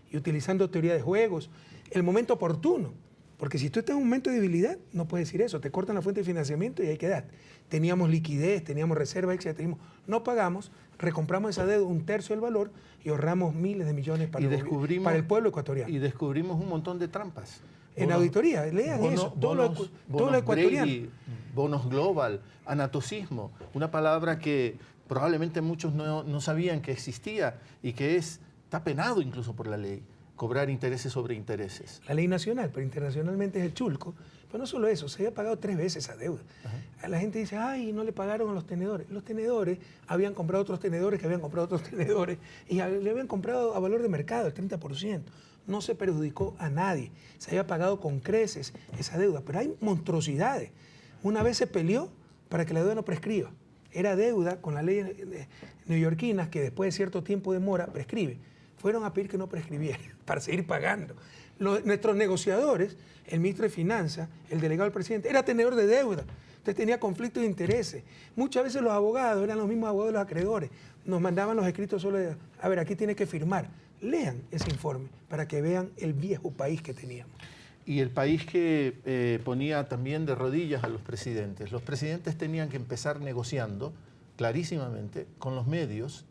Y utilizando teoría de juegos, el momento oportuno. Porque si tú estás en un momento de debilidad, no puedes decir eso. Te cortan la fuente de financiamiento y ahí quedaste. Teníamos liquidez, teníamos reserva, etc. No pagamos, recompramos esa deuda, 1/3 del valor, y ahorramos miles de millones para el pueblo ecuatoriano.
Y descubrimos un montón de trampas.
En auditoría, lean eso. Todo lo ecuatoriano.
Brady, bonos global, anatocismo, una palabra que probablemente muchos no sabían que existía y que está penado incluso por la ley, cobrar intereses sobre intereses.
La ley nacional, pero internacionalmente es el chulco. Pero no solo eso, se había pagado 3 veces esa deuda. La gente dice, ay, no le pagaron a los tenedores. Los tenedores habían comprado otros tenedores que habían comprado otros tenedores y le habían comprado a valor de mercado, el 30%. No se perjudicó a nadie. Se había pagado con creces esa deuda. Pero hay monstruosidades. Una vez se peleó para que la deuda no prescriba. Era deuda con las leyes neoyorquinas que después de cierto tiempo de mora prescribe. Fueron a pedir que no prescribiera para seguir pagando. Nuestros negociadores, el ministro de Finanzas, el delegado del presidente, era tenedor de deuda. Entonces tenía conflictos de intereses. Muchas veces los abogados eran los mismos abogados de los acreedores. Nos mandaban los escritos solo de, a ver, aquí tiene que firmar. Lean ese informe para que vean el viejo país que teníamos.
Y el país que ponía también de rodillas a los presidentes. Los presidentes tenían que empezar negociando clarísimamente con los medios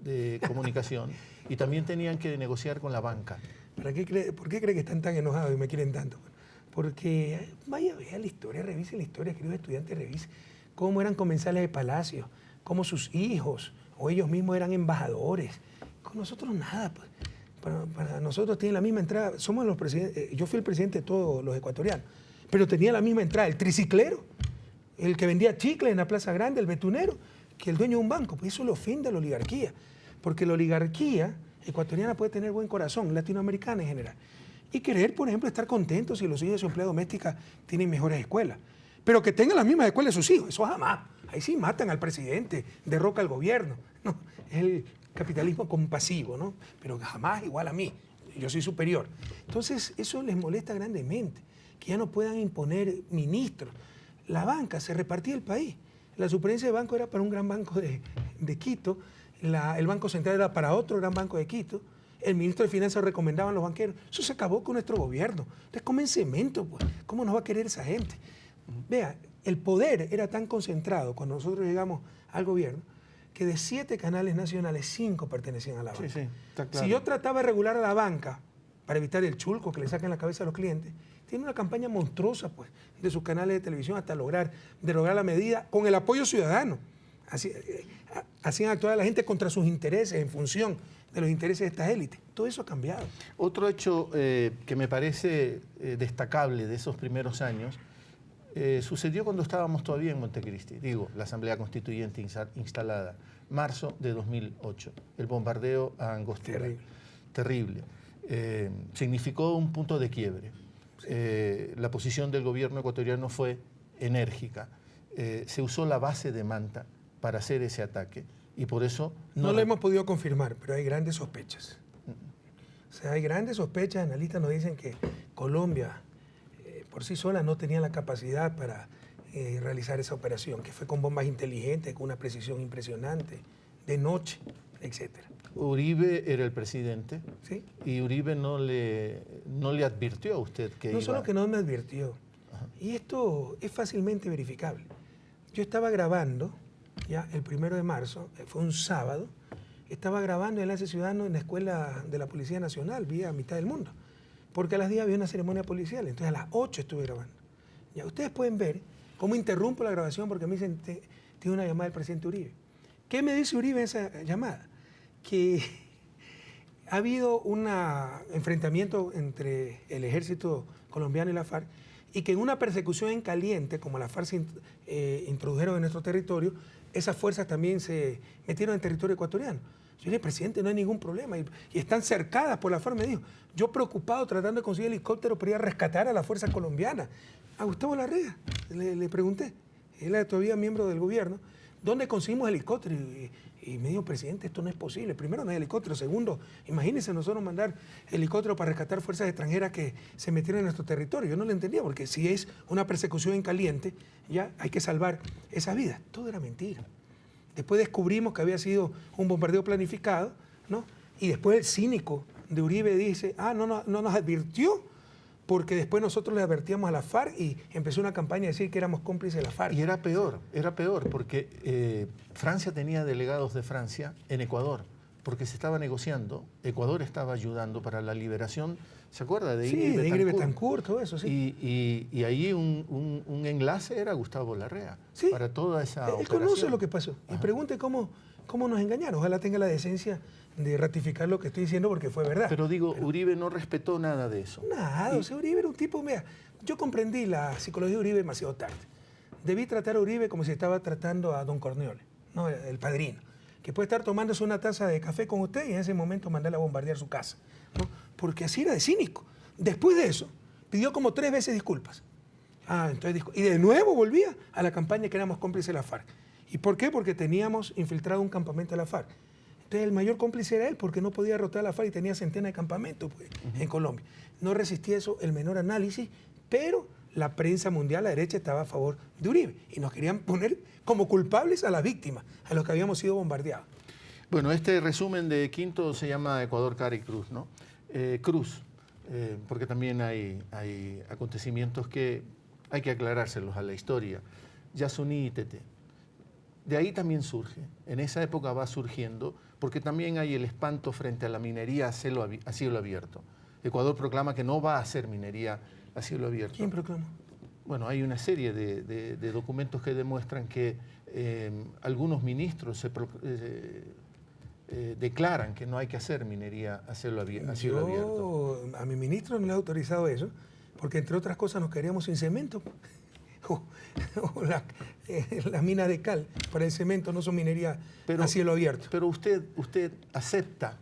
de comunicación y también tenían que negociar con la banca.
¿Por qué cree que están tan enojados y me quieren tanto? Porque vaya, vea la historia, revise la historia, queridos estudiantes, revise cómo eran comensales de palacio, cómo sus hijos o ellos mismos eran embajadores. Con nosotros nada, pues. Para nosotros tienen la misma entrada. Somos los presidentes. Yo fui el presidente de todos los ecuatorianos, pero tenía la misma entrada el triciclero, el que vendía chicles en la Plaza Grande, el betunero, que el dueño de un banco. Pues eso le ofende a la oligarquía, porque la oligarquía ecuatoriana puede tener buen corazón, latinoamericana en general, y querer, por ejemplo, estar contentos si los hijos de su empleada doméstica tienen mejores escuelas, pero que tengan las mismas escuelas de sus hijos, eso jamás. Ahí sí matan al presidente, derroca al gobierno. No, es el capitalismo compasivo, ¿no? Pero jamás igual a mí, yo soy superior. Entonces, eso les molesta grandemente, que ya no puedan imponer ministros. La banca se repartía el país. La superintendencia de banco era para un gran banco de Quito, el Banco Central era para otro gran banco de Quito, el ministro de Finanzas recomendaba a los banqueros. Eso se acabó con nuestro gobierno. Entonces, comen cemento, pues. ¿Cómo nos va a querer esa gente? Vea, el poder era tan concentrado cuando nosotros llegamos al gobierno que de 7 canales nacionales, 5 pertenecían a la banca.
Sí, está claro.
Si yo trataba de regular a la banca para evitar el chulco que le saquen la cabeza a los clientes, tiene una campaña monstruosa, pues, de sus canales de televisión hasta derogar la medida con el apoyo ciudadano. Hacían actuar a la gente contra sus intereses en función de los intereses de estas élites. Todo eso ha cambiado.
Otro hecho que me parece destacable de esos primeros años sucedió cuando estábamos todavía en Montecristi, la Asamblea Constituyente instalada, marzo de 2008, el bombardeo a Angostura. Terrible. Significó un punto de quiebre. La posición del gobierno ecuatoriano fue enérgica. Se usó la base de Manta para hacer ese ataque y por eso...
No lo hemos podido confirmar, pero hay grandes sospechas. O sea, hay grandes sospechas. Analistas nos dicen que Colombia por sí sola no tenía la capacidad para realizar esa operación, que fue con bombas inteligentes, con una precisión impresionante, de noche, etc.
Uribe era el presidente,
¿sí?
Y Uribe no le advirtió a usted que
no solo que no me advirtió, y esto es fácilmente verificable. Yo estaba grabando, ya el 1 de marzo, fue un sábado, estaba grabando Enlace Ciudadano en la Escuela de la Policía Nacional, vía Mitad del Mundo. porque a las 10 había una ceremonia policial, entonces a las 8 estuve grabando. Ya ustedes pueden ver cómo interrumpo la grabación porque me dicen, tiene una llamada del presidente Uribe. ¿Qué me dice Uribe en esa llamada? Que ha habido un enfrentamiento entre el ejército colombiano y la FARC y que en una persecución en caliente, como la FARC se introdujeron en nuestro territorio, esas fuerzas también se metieron en territorio ecuatoriano. Yo le dije, presidente, no hay ningún problema. Y están cercadas por la FARC. Me dijo, yo preocupado tratando de conseguir helicóptero para ir a rescatar a la fuerza colombiana. A Gustavo Larrea le pregunté, él era todavía miembro del gobierno, ¿dónde conseguimos helicóptero? Y me dijo, presidente, esto no es posible. Primero, no hay helicóptero. Segundo, imagínense nosotros mandar helicóptero para rescatar fuerzas extranjeras que se metieron en nuestro territorio. Yo no lo entendía, porque si es una persecución en caliente, ya hay que salvar esas vidas. Todo era mentira. Después descubrimos que había sido un bombardeo planificado, ¿no? Y después el cínico de Uribe dice, no nos advirtió, porque después nosotros le advertíamos a la FARC y empezó una campaña a decir que éramos cómplices de la FARC.
Y era peor, porque Francia tenía delegados de Francia en Ecuador, porque se estaba negociando, Ecuador estaba ayudando para la liberación, ¿se acuerda? De
Ingrid Betancourt, todo eso, sí.
Y ahí un enlace era Gustavo Larrea,
sí,
para toda esa operación.
Él conoce lo que pasó.
Ajá.
Y pregunte cómo nos engañaron. Ojalá tenga la decencia de ratificar lo que estoy diciendo porque fue verdad.
Pero digo, Uribe no respetó nada de eso.
Nada, o sea, Uribe era un tipo, mira, yo comprendí la psicología de Uribe demasiado tarde. Debí tratar a Uribe como si estaba tratando a Don Corleone, ¿no? El padrino, que puede estar tomándose una taza de café con usted y en ese momento mandarle a bombardear su casa, ¿no? Porque así era de cínico. Después de eso, pidió como 3 veces disculpas. Y de nuevo volvía a la campaña que éramos cómplices de la FARC. ¿Y por qué? Porque teníamos infiltrado un campamento de la FARC. Entonces el mayor cómplice era él, porque no podía derrotar a la FARC y tenía centenas de campamentos pues, en Colombia. No resistía eso el menor análisis, pero la prensa mundial, la derecha, estaba a favor de Uribe. Y nos querían poner como culpables a las víctimas, a los que habíamos sido bombardeados.
Bueno, este resumen de Quinto se llama Ecuador, Cara y Cruz, ¿no? Cruz, porque también hay acontecimientos que hay que aclarárselos a la historia. Yasuní y Tete. De ahí también surge, en esa época va surgiendo, porque también hay el espanto frente a la minería a cielo abierto. Ecuador proclama que no va a hacer minería a cielo abierto.
¿Quién proclamó?
Bueno, hay una serie de documentos que demuestran que algunos ministros declaran que no hay que hacer minería a cielo abierto.
A mi ministro no le ha autorizado eso, porque entre otras cosas nos quedaríamos sin cemento. O las minas de cal para el cemento no son minería a cielo abierto.
Pero usted acepta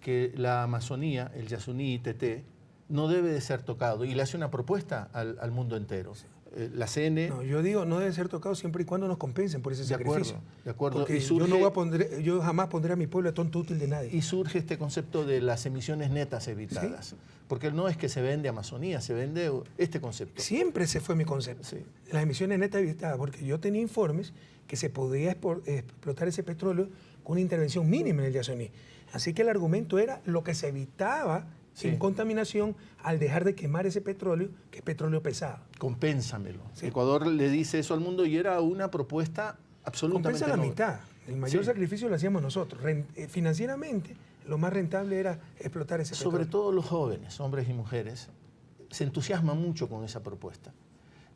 que la Amazonía, el Yasuní y Tete, no debe de ser tocado y le hace una propuesta al mundo entero. La CN...
No, yo digo, no debe ser tocado siempre y cuando nos compensen por ese sacrificio.
De acuerdo.
Porque yo jamás pondré a mi pueblo tonto útil de nadie.
Y surge este concepto de las emisiones netas evitadas. ¿Sí? Porque no es que se vende Amazonía, se vende este concepto.
Siempre ese fue mi concepto. Sí. Las emisiones netas evitadas, porque yo tenía informes que se podía explotar ese petróleo con una intervención mínima en el Yasuní. Así que el argumento era lo que se evitaba sin contaminación al dejar de quemar ese petróleo, que es petróleo pesado.
Compénsamelo. Sí. Ecuador le dice eso al mundo y era una propuesta absolutamente
compensa la mitad. El mayor sacrificio lo hacíamos nosotros. Financieramente, lo más rentable era explotar ese petróleo.
Sobre todo los jóvenes, hombres y mujeres, se entusiasman mucho con esa propuesta.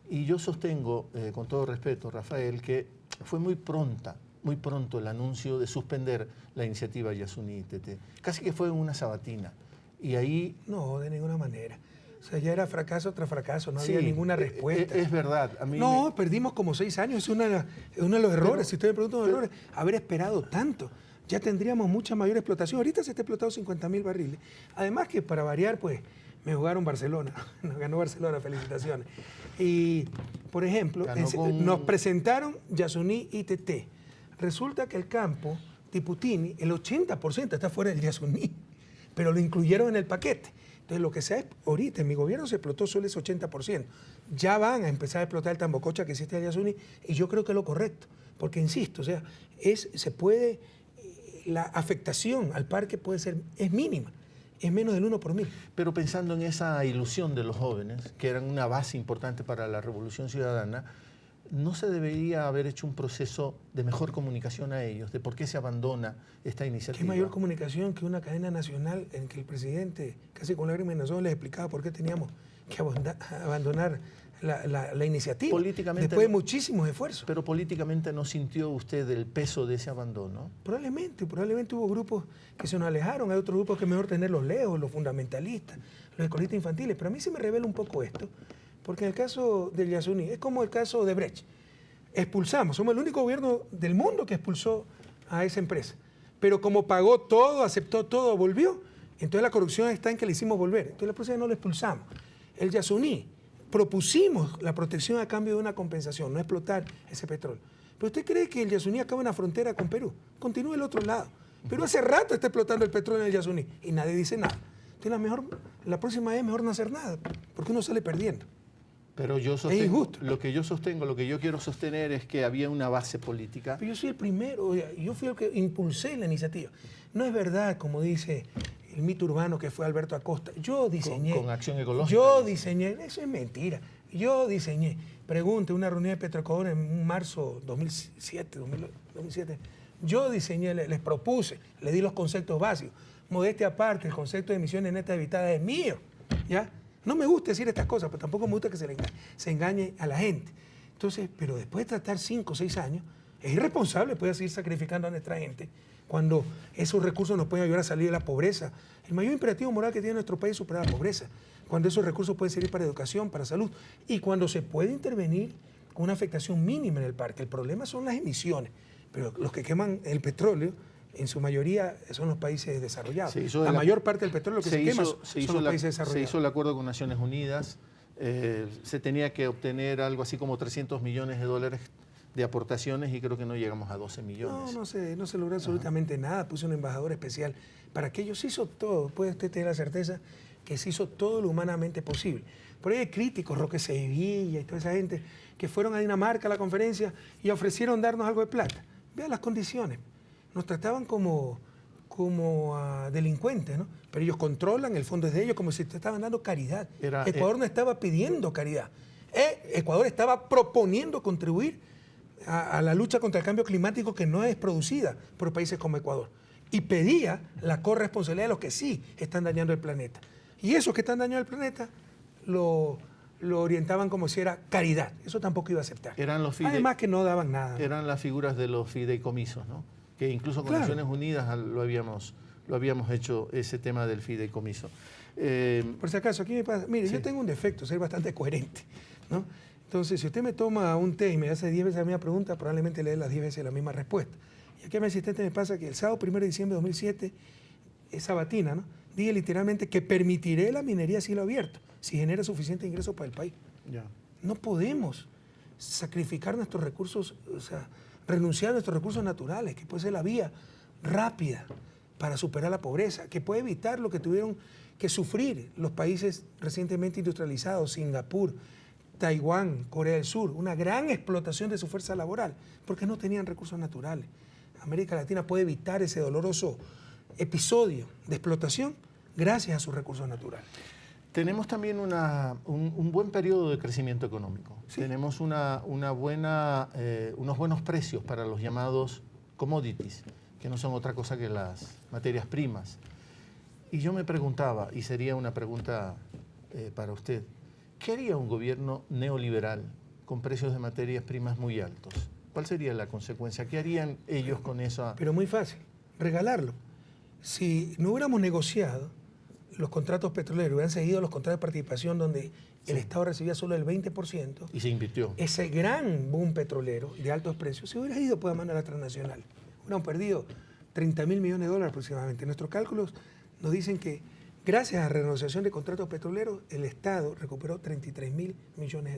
Y yo sostengo, con todo respeto, Rafael, que fue muy pronto el anuncio de suspender la iniciativa Yasuní y Tete. Casi que fue en una sabatina. Y ahí...
No, de ninguna manera. O sea, ya era fracaso tras fracaso, no había ninguna respuesta.
Es verdad.
Perdimos como 6 años, es uno de los errores, si usted me pregunta, errores, haber esperado tanto. Ya tendríamos mucha mayor explotación. Ahorita se está explotando 50.000 barriles. Además que para variar, pues, me jugaron Barcelona. Nos ganó Barcelona, felicitaciones. Y, por ejemplo, nos presentaron Yasuní y Tete. Resulta que el campo Tiputini, el 80% está fuera del Yasuní, pero lo incluyeron en el paquete. Entonces, lo que sea ahorita, en mi gobierno se explotó solo ese 80%. Ya van a empezar a explotar el Tambococha que existe en Yasuní, y yo creo que es lo correcto. Porque, insisto, o sea, la afectación al parque es mínima. Es menos del 1 por 1000.
Pero pensando en esa ilusión de los jóvenes, que eran una base importante para la Revolución Ciudadana, ¿no se debería haber hecho un proceso de mejor comunicación a ellos? ¿De por qué se abandona esta iniciativa?
¿Qué mayor comunicación que una cadena nacional en que el presidente, casi con lágrimas en los ojos, les explicaba por qué teníamos que abandonar la iniciativa?
Políticamente,
después de muchísimos esfuerzos.
Pero políticamente ¿no sintió usted el peso de ese abandono?
Probablemente hubo grupos que se nos alejaron, hay otros grupos que es mejor tenerlos lejos, los fundamentalistas, los escolistas infantiles, pero a mí se me revela un poco esto, porque en el caso del Yasuní es como el caso de Brecht. Expulsamos, somos el único gobierno del mundo que expulsó a esa empresa, pero como pagó todo, aceptó todo, volvió, entonces la corrupción está en que le hicimos volver, entonces la próxima no lo expulsamos. El Yasuní, propusimos la protección a cambio de una compensación, no explotar ese petróleo. ¿Pero usted cree que el Yasuní acaba en la frontera con Perú? Continúa del otro lado. Perú hace rato está explotando el petróleo en el Yasuní y nadie dice nada. Entonces la próxima vez es mejor no hacer nada, porque uno sale perdiendo.
Pero yo
es injusto.
lo que yo sostengo, lo que yo quiero sostener es que había una base política.
Pero yo soy el primero, yo fui el que impulsé la iniciativa. No es verdad, como dice el mito urbano que fue Alberto Acosta. Yo diseñé.
Con Acción Ecológica.
Yo diseñé, eso es mentira. Yo diseñé. Pregunte, una reunión de Petroecuador en marzo 2007. Yo diseñé, les propuse, les di los conceptos básicos. Modestia aparte, el concepto de emisiones netas evitadas es mío. ¿Ya? No me gusta decir estas cosas, pero tampoco me gusta que se engañe a la gente. Entonces, pero después de tratar 5 o 6 años, es irresponsable poder seguir sacrificando a nuestra gente cuando esos recursos nos pueden ayudar a salir de la pobreza. El mayor imperativo moral que tiene nuestro país es superar la pobreza, cuando esos recursos pueden servir para educación, para salud, y cuando se puede intervenir con una afectación mínima en el parque. El problema son las emisiones, pero los que queman el petróleo, en su mayoría son los países desarrollados. La mayor parte del petróleo que se quema son los países desarrollados.
Se hizo el acuerdo con Naciones Unidas, se tenía que obtener algo así como $300 millones de aportaciones y creo que no llegamos a 12 millones.
No se logró absolutamente nada. Puse un embajador especial para que ellos hizo todo. Puede usted tener la certeza que se hizo todo lo humanamente posible. Por ahí hay críticos, Roque Sevilla y toda esa gente, que fueron a Dinamarca a la conferencia y ofrecieron darnos algo de plata. Vean las condiciones. Nos trataban como a delincuentes, ¿no? Pero ellos controlan, el fondo es de ellos, como si te estaban dando caridad. Ecuador no estaba pidiendo caridad. Ecuador estaba proponiendo contribuir a la lucha contra el cambio climático que no es producida por países como Ecuador. Y pedía la corresponsabilidad de los que sí están dañando el planeta. Y esos que están dañando el planeta lo orientaban como si era caridad. Eso tampoco iba a aceptar. Además que no daban nada.
Eran las figuras de los fideicomisos, ¿no? Que incluso con Naciones Unidas lo habíamos hecho, ese tema del fideicomiso.
Por si acaso, aquí me pasa, mire, yo tengo un defecto, soy bastante coherente, ¿no? Entonces, si usted me toma un té y me hace 10 veces la misma pregunta, probablemente le dé las 10 veces la misma respuesta. Y aquí a mi asistente me pasa que el sábado 1 de diciembre de 2007, es sabatina, ¿no? Dije literalmente que permitiré la minería a cielo abierto si genera suficiente ingreso para el país.
Ya.
No podemos sacrificar nuestros recursos, o sea, renunciar a nuestros recursos naturales, que puede ser la vía rápida para superar la pobreza, que puede evitar lo que tuvieron que sufrir los países recientemente industrializados, Singapur, Taiwán, Corea del Sur, una gran explotación de su fuerza laboral, porque no tenían recursos naturales. América Latina puede evitar ese doloroso episodio de explotación gracias a sus recursos naturales.
Tenemos también un buen periodo de crecimiento económico. Sí. Tenemos unos buenos precios para los llamados commodities, que no son otra cosa que las materias primas. Y yo me preguntaba, y sería una pregunta para usted, ¿qué haría un gobierno neoliberal con precios de materias primas muy altos? ¿Cuál sería la consecuencia? ¿Qué harían ellos con eso?
Pero muy fácil, regalarlo. Si no hubiéramos negociado los contratos petroleros, hubieran seguido los contratos de participación donde el Estado recibía solo el 20%.
Y se invirtió.
Ese gran boom petrolero de altos precios se hubiera ido por la mano de la transnacional. Hubieran perdido $30.000 millones aproximadamente. Nuestros cálculos nos dicen que gracias a la renegociación de contratos petroleros, el Estado recuperó $33.000 millones.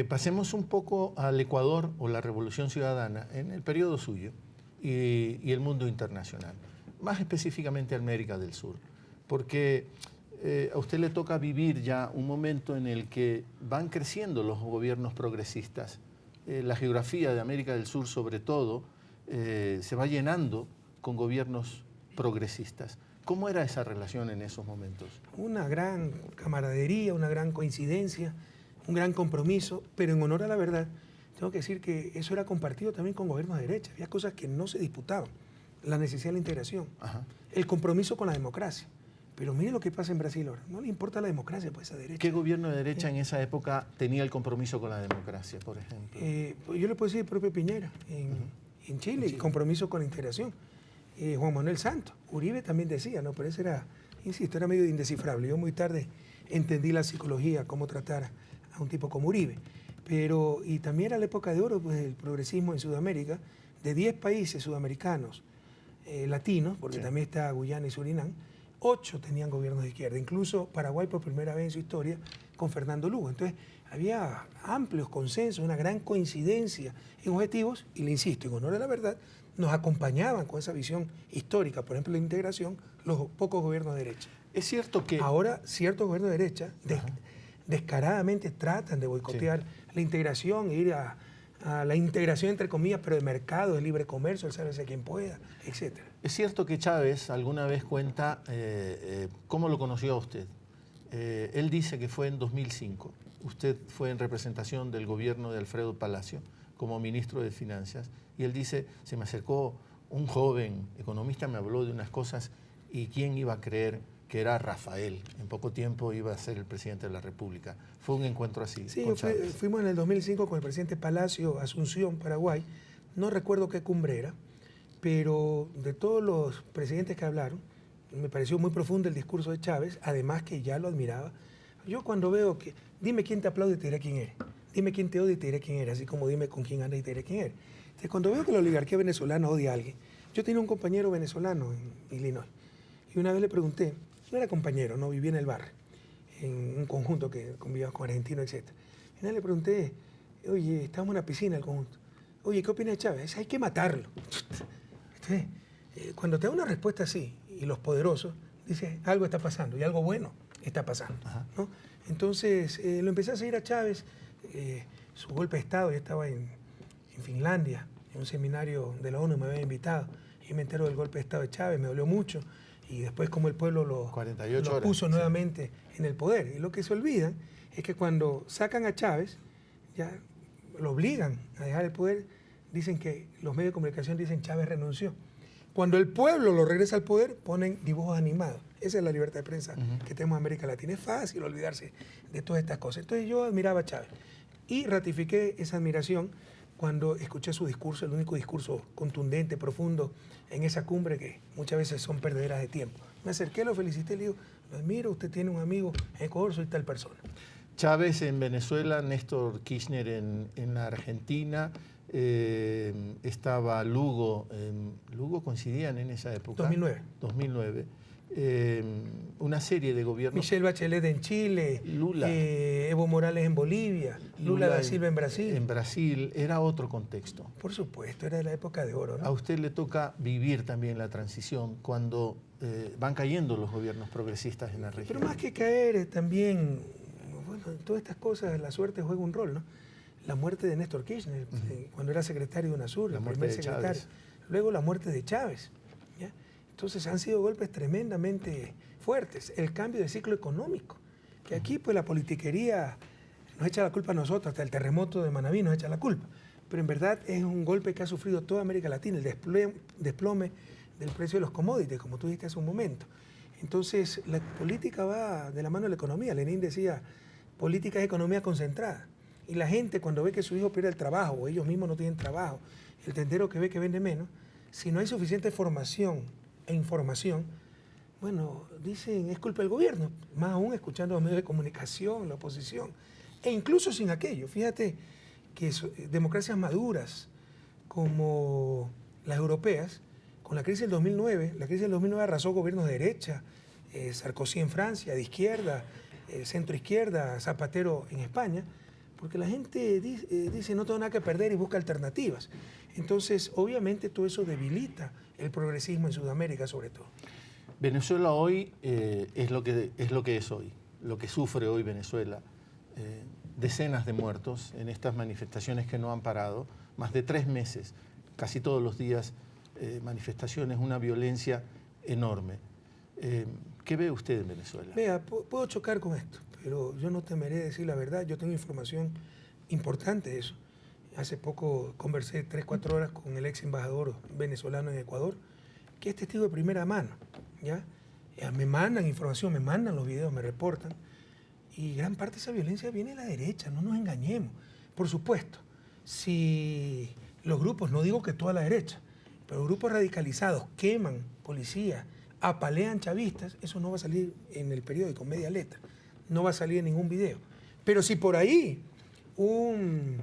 Pasemos un poco al Ecuador o la Revolución Ciudadana en el periodo suyo y el mundo internacional, más específicamente América del Sur, porque a usted le toca vivir ya un momento en el que van creciendo los gobiernos progresistas. La geografía de América del Sur, sobre todo, se va llenando con gobiernos progresistas. ¿Cómo era esa relación en esos momentos?
Una gran camaradería, una gran coincidencia. un gran compromiso, pero en honor a la verdad, tengo que decir que eso era compartido también con gobiernos de derecha. Había cosas que no se disputaban. La necesidad de la integración,
Ajá.
el compromiso con la democracia. Pero mire lo que pasa en Brasil ahora. No le importa la democracia, pues, a derecha.
¿Qué gobierno de derecha en esa época tenía el compromiso con la democracia, por ejemplo?
Pues yo le puedo decir el propio Piñera en Chile, y compromiso con la integración. Juan Manuel Santos, Uribe también decía, ¿no? Pero ese era, insisto, era medio indescifrable. Yo muy tarde entendí la psicología, cómo tratar a un tipo como Uribe. Y también era la época de oro, pues, del progresismo en Sudamérica, de 10 países sudamericanos latinos, porque
Sí.
también está Guyana y Surinam, 8 tenían gobiernos de izquierda, incluso Paraguay por primera vez en su historia con Fernando Lugo. Entonces había amplios consensos, una gran coincidencia en objetivos y, le insisto, en honor a la verdad, nos acompañaban con esa visión histórica, por ejemplo, la integración, los pocos gobiernos de derecha.
Es cierto que...
Ahora, ciertos gobiernos de derecha descaradamente tratan de boicotear la integración, ir a la integración, entre comillas, pero de mercado, de libre comercio, el sálvese quien pueda, etc.
Es cierto que Chávez alguna vez cuenta cómo lo conoció a usted. Él dice que fue en 2005. Usted fue en representación del gobierno de Alfredo Palacio como ministro de Finanzas. Y él dice, se me acercó un joven economista, me habló de unas cosas y ¿quién iba a creer que era Rafael? En poco tiempo iba a ser el presidente de la República. Fue un encuentro así.
Sí,
con Chávez.
fuimos en el 2005 con el presidente Palacio, Asunción, Paraguay. No recuerdo qué cumbre era, pero de todos los presidentes que hablaron, me pareció muy profundo el discurso de Chávez, además que ya lo admiraba. Yo cuando veo que, dime quién te aplaude y te diré quién eres. Dime quién te odia y te diré quién eres, así como dime con quién andas y te diré quién eres. Entonces, cuando veo que la oligarquía venezolana odia a alguien, yo tenía un compañero venezolano en Illinois, y una vez le pregunté, no era compañero, no vivía en el barrio, en un conjunto que convivíamos con argentinos, etc. Y una vez le pregunté, oye, estábamos en una piscina el conjunto, oye, ¿qué opina de Chávez? Dice, hay que matarlo. Entonces, cuando te da una respuesta así, y los poderosos, dice, algo está pasando, y algo bueno está pasando, ¿no? Entonces, lo empecé a seguir a Chávez, su golpe de Estado, yo estaba en Finlandia, en un seminario de la ONU, me había invitado, y me entero del golpe de Estado de Chávez, me dolió mucho, y después como el pueblo lo
48 horas,
puso
sí,
nuevamente en el poder. Y lo que se olvidan es que cuando sacan a Chávez, ya lo obligan a dejar el poder, dicen que los medios de comunicación dicen Chávez renunció. Cuando el pueblo lo regresa al poder, ponen dibujos animados. Esa es la libertad de prensa que tenemos en América Latina. Es fácil olvidarse de todas estas cosas. Entonces yo admiraba a Chávez y ratifiqué esa admiración cuando escuché su discurso, el único discurso contundente, profundo, en esa cumbre que muchas veces son perdedoras de tiempo. Me acerqué, lo felicité, le digo, lo admiro, usted tiene un amigo en Ecuador, soy tal persona.
Chávez en Venezuela, Néstor Kirchner en la Argentina, estaba Lugo. Lugo coincidían en esa época.
2009.
2009. Una serie de gobiernos.
Michelle Bachelet en Chile,
Lula.
Evo Morales en Bolivia, Lula da Silva en Brasil.
En Brasil era otro contexto.
Por supuesto, era la época de oro, ¿no?
A usted le toca vivir también la transición cuando van cayendo los gobiernos progresistas en la región.
Pero más que caer, también, bueno, en todas estas cosas la suerte juega un rol, ¿no? La muerte de Néstor Kirchner, cuando era secretario de UNASUR, el primer secretario.
Chávez.
Luego la muerte de Chávez, ¿ya? Entonces han sido golpes tremendamente fuertes. El cambio de ciclo económico, que aquí pues la politiquería nos echa la culpa a nosotros, hasta el terremoto de Manabí nos echa la culpa. Pero en verdad es un golpe que ha sufrido toda América Latina, el desplome del precio de los commodities, como tú dijiste hace un momento. Entonces la política va de la mano de la economía. Lenin decía, política es economía concentrada. Y la gente cuando ve que su hijo pierde el trabajo o ellos mismos no tienen trabajo, el tendero que ve que vende menos, si no hay suficiente formación e información, bueno, dicen es culpa del gobierno, más aún escuchando los medios de comunicación, la oposición, e incluso sin aquello. Fíjate que democracias maduras como las europeas, con la crisis del 2009, la crisis del 2009 arrasó gobiernos de derecha, Sarkozy en Francia, de izquierda, centro izquierda, Zapatero en España, porque la gente dice no tengo nada que perder y busca alternativas. Entonces, obviamente todo eso debilita el progresismo en Sudamérica sobre todo.
Venezuela hoy es lo que es hoy, lo que sufre hoy Venezuela. Decenas de muertos en estas manifestaciones que no han parado, más de 3 meses, casi todos los días manifestaciones, una violencia enorme. ¿Qué ve usted en Venezuela?
Vea, puedo chocar con esto, pero yo no temeré decir la verdad. Yo tengo información importante de eso. Hace poco conversé 3-4 horas con el ex embajador venezolano en Ecuador, que es testigo de primera mano, ¿ya? Me mandan información, me mandan los videos, me reportan. Y gran parte de esa violencia viene de la derecha, no nos engañemos. Por supuesto, si los grupos, no digo que toda la derecha, pero grupos radicalizados queman policías, apalean chavistas, eso no va a salir en el periódico, media letra, no va a salir en ningún video. Pero si por ahí un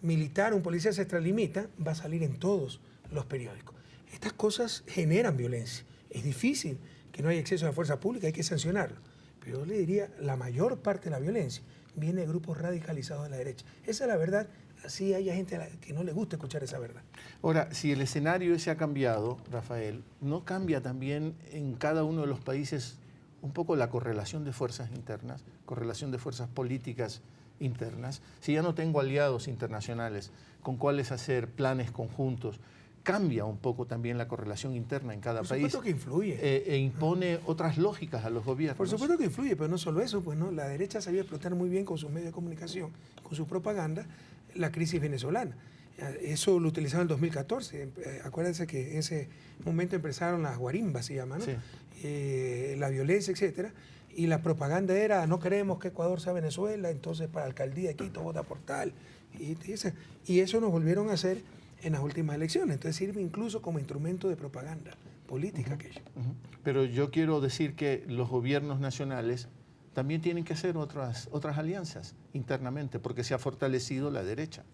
militar, un policía se extralimita, va a salir en todos los periódicos. Estas cosas generan violencia. Es difícil que no haya exceso de fuerza pública, hay que sancionarlo. Pero yo le diría, la mayor parte de la violencia viene de grupos radicalizados de la derecha. Esa es la verdad, así hay gente a la que no le gusta escuchar esa verdad.
Ahora, si el escenario ese ha cambiado, Rafael, ¿no cambia también en cada uno de los países un poco la correlación de fuerzas internas, correlación de fuerzas políticas internas? Si ya no tengo aliados internacionales con cuáles hacer planes conjuntos, cambia un poco también la correlación interna en cada país.
Por supuesto que influye.
E impone otras lógicas a los gobiernos.
Por supuesto que influye, pero no solo eso, pues no, la derecha sabía explotar muy bien con sus medios de comunicación, con su propaganda, la crisis venezolana. Eso lo utilizaron en el 2014. Acuérdense que en ese momento empezaron las guarimbas, se llaman, ¿no? Sí. La violencia, etcétera. Y la propaganda era, no queremos que Ecuador sea Venezuela, entonces para la alcaldía de Quito vota por tal. Y eso nos volvieron a hacer en las últimas elecciones. Entonces sirve incluso como instrumento de propaganda política aquello.
Pero yo quiero decir que los gobiernos nacionales también tienen que hacer otras alianzas internamente, porque se ha fortalecido la derecha.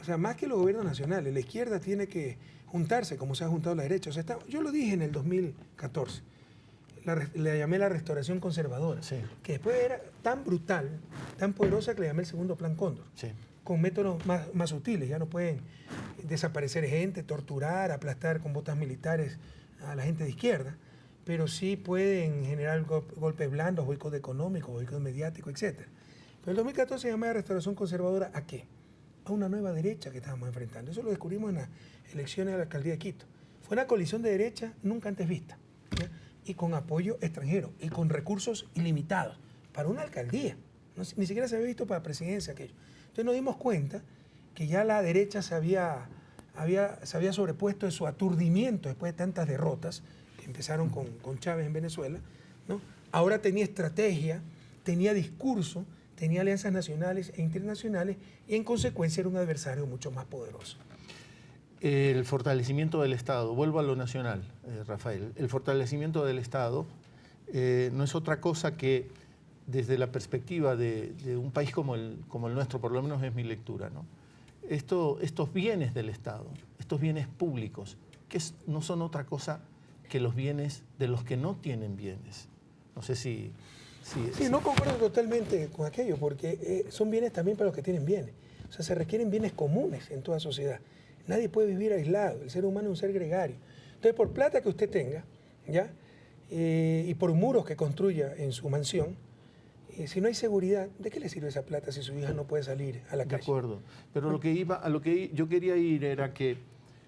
O sea, más que los gobiernos nacionales, la izquierda tiene que juntarse como se ha juntado la derecha. O sea, yo lo dije en el 2014, le llamé la restauración conservadora, sí, que después era tan brutal, tan poderosa que le llamé el segundo plan Cóndor, sí, con métodos más sutiles. Ya no pueden desaparecer gente, torturar, aplastar con botas militares a la gente de izquierda, pero sí pueden generar golpes blandos, boicot económico, boicot mediático, etc. Pero el 2014 se llamaba restauración conservadora, ¿a qué? A una nueva derecha que estábamos enfrentando. Eso lo descubrimos en las elecciones de la alcaldía de Quito. Fue una coalición de derecha nunca antes vista, ¿ya? Y con apoyo extranjero y con recursos ilimitados para una alcaldía. Ni siquiera se había visto para presidencia aquello. Entonces nos dimos cuenta que ya la derecha se había sobrepuesto de su aturdimiento después de tantas derrotas que empezaron con Chávez en Venezuela, ¿no? Ahora tenía estrategia, tenía discurso, tenía alianzas nacionales e internacionales y en consecuencia era un adversario mucho más poderoso.
El fortalecimiento del Estado, vuelvo a lo nacional, Rafael, el fortalecimiento del Estado no es otra cosa que desde la perspectiva de un país como el nuestro, por lo menos es mi lectura, ¿no? Estos bienes del Estado, estos bienes públicos, que no son otra cosa que los bienes de los que no tienen bienes. No sé si...
Sí, no concuerdo totalmente con aquello, porque son bienes también para los que tienen bienes. O sea, se requieren bienes comunes en toda sociedad. Nadie puede vivir aislado, el ser humano es un ser gregario. Entonces, por plata que usted tenga, ¿ya? Y por muros que construya en su mansión, si no hay seguridad, ¿de qué le sirve esa plata si su hija no puede salir a la calle?
De acuerdo, pero a lo que yo quería ir era que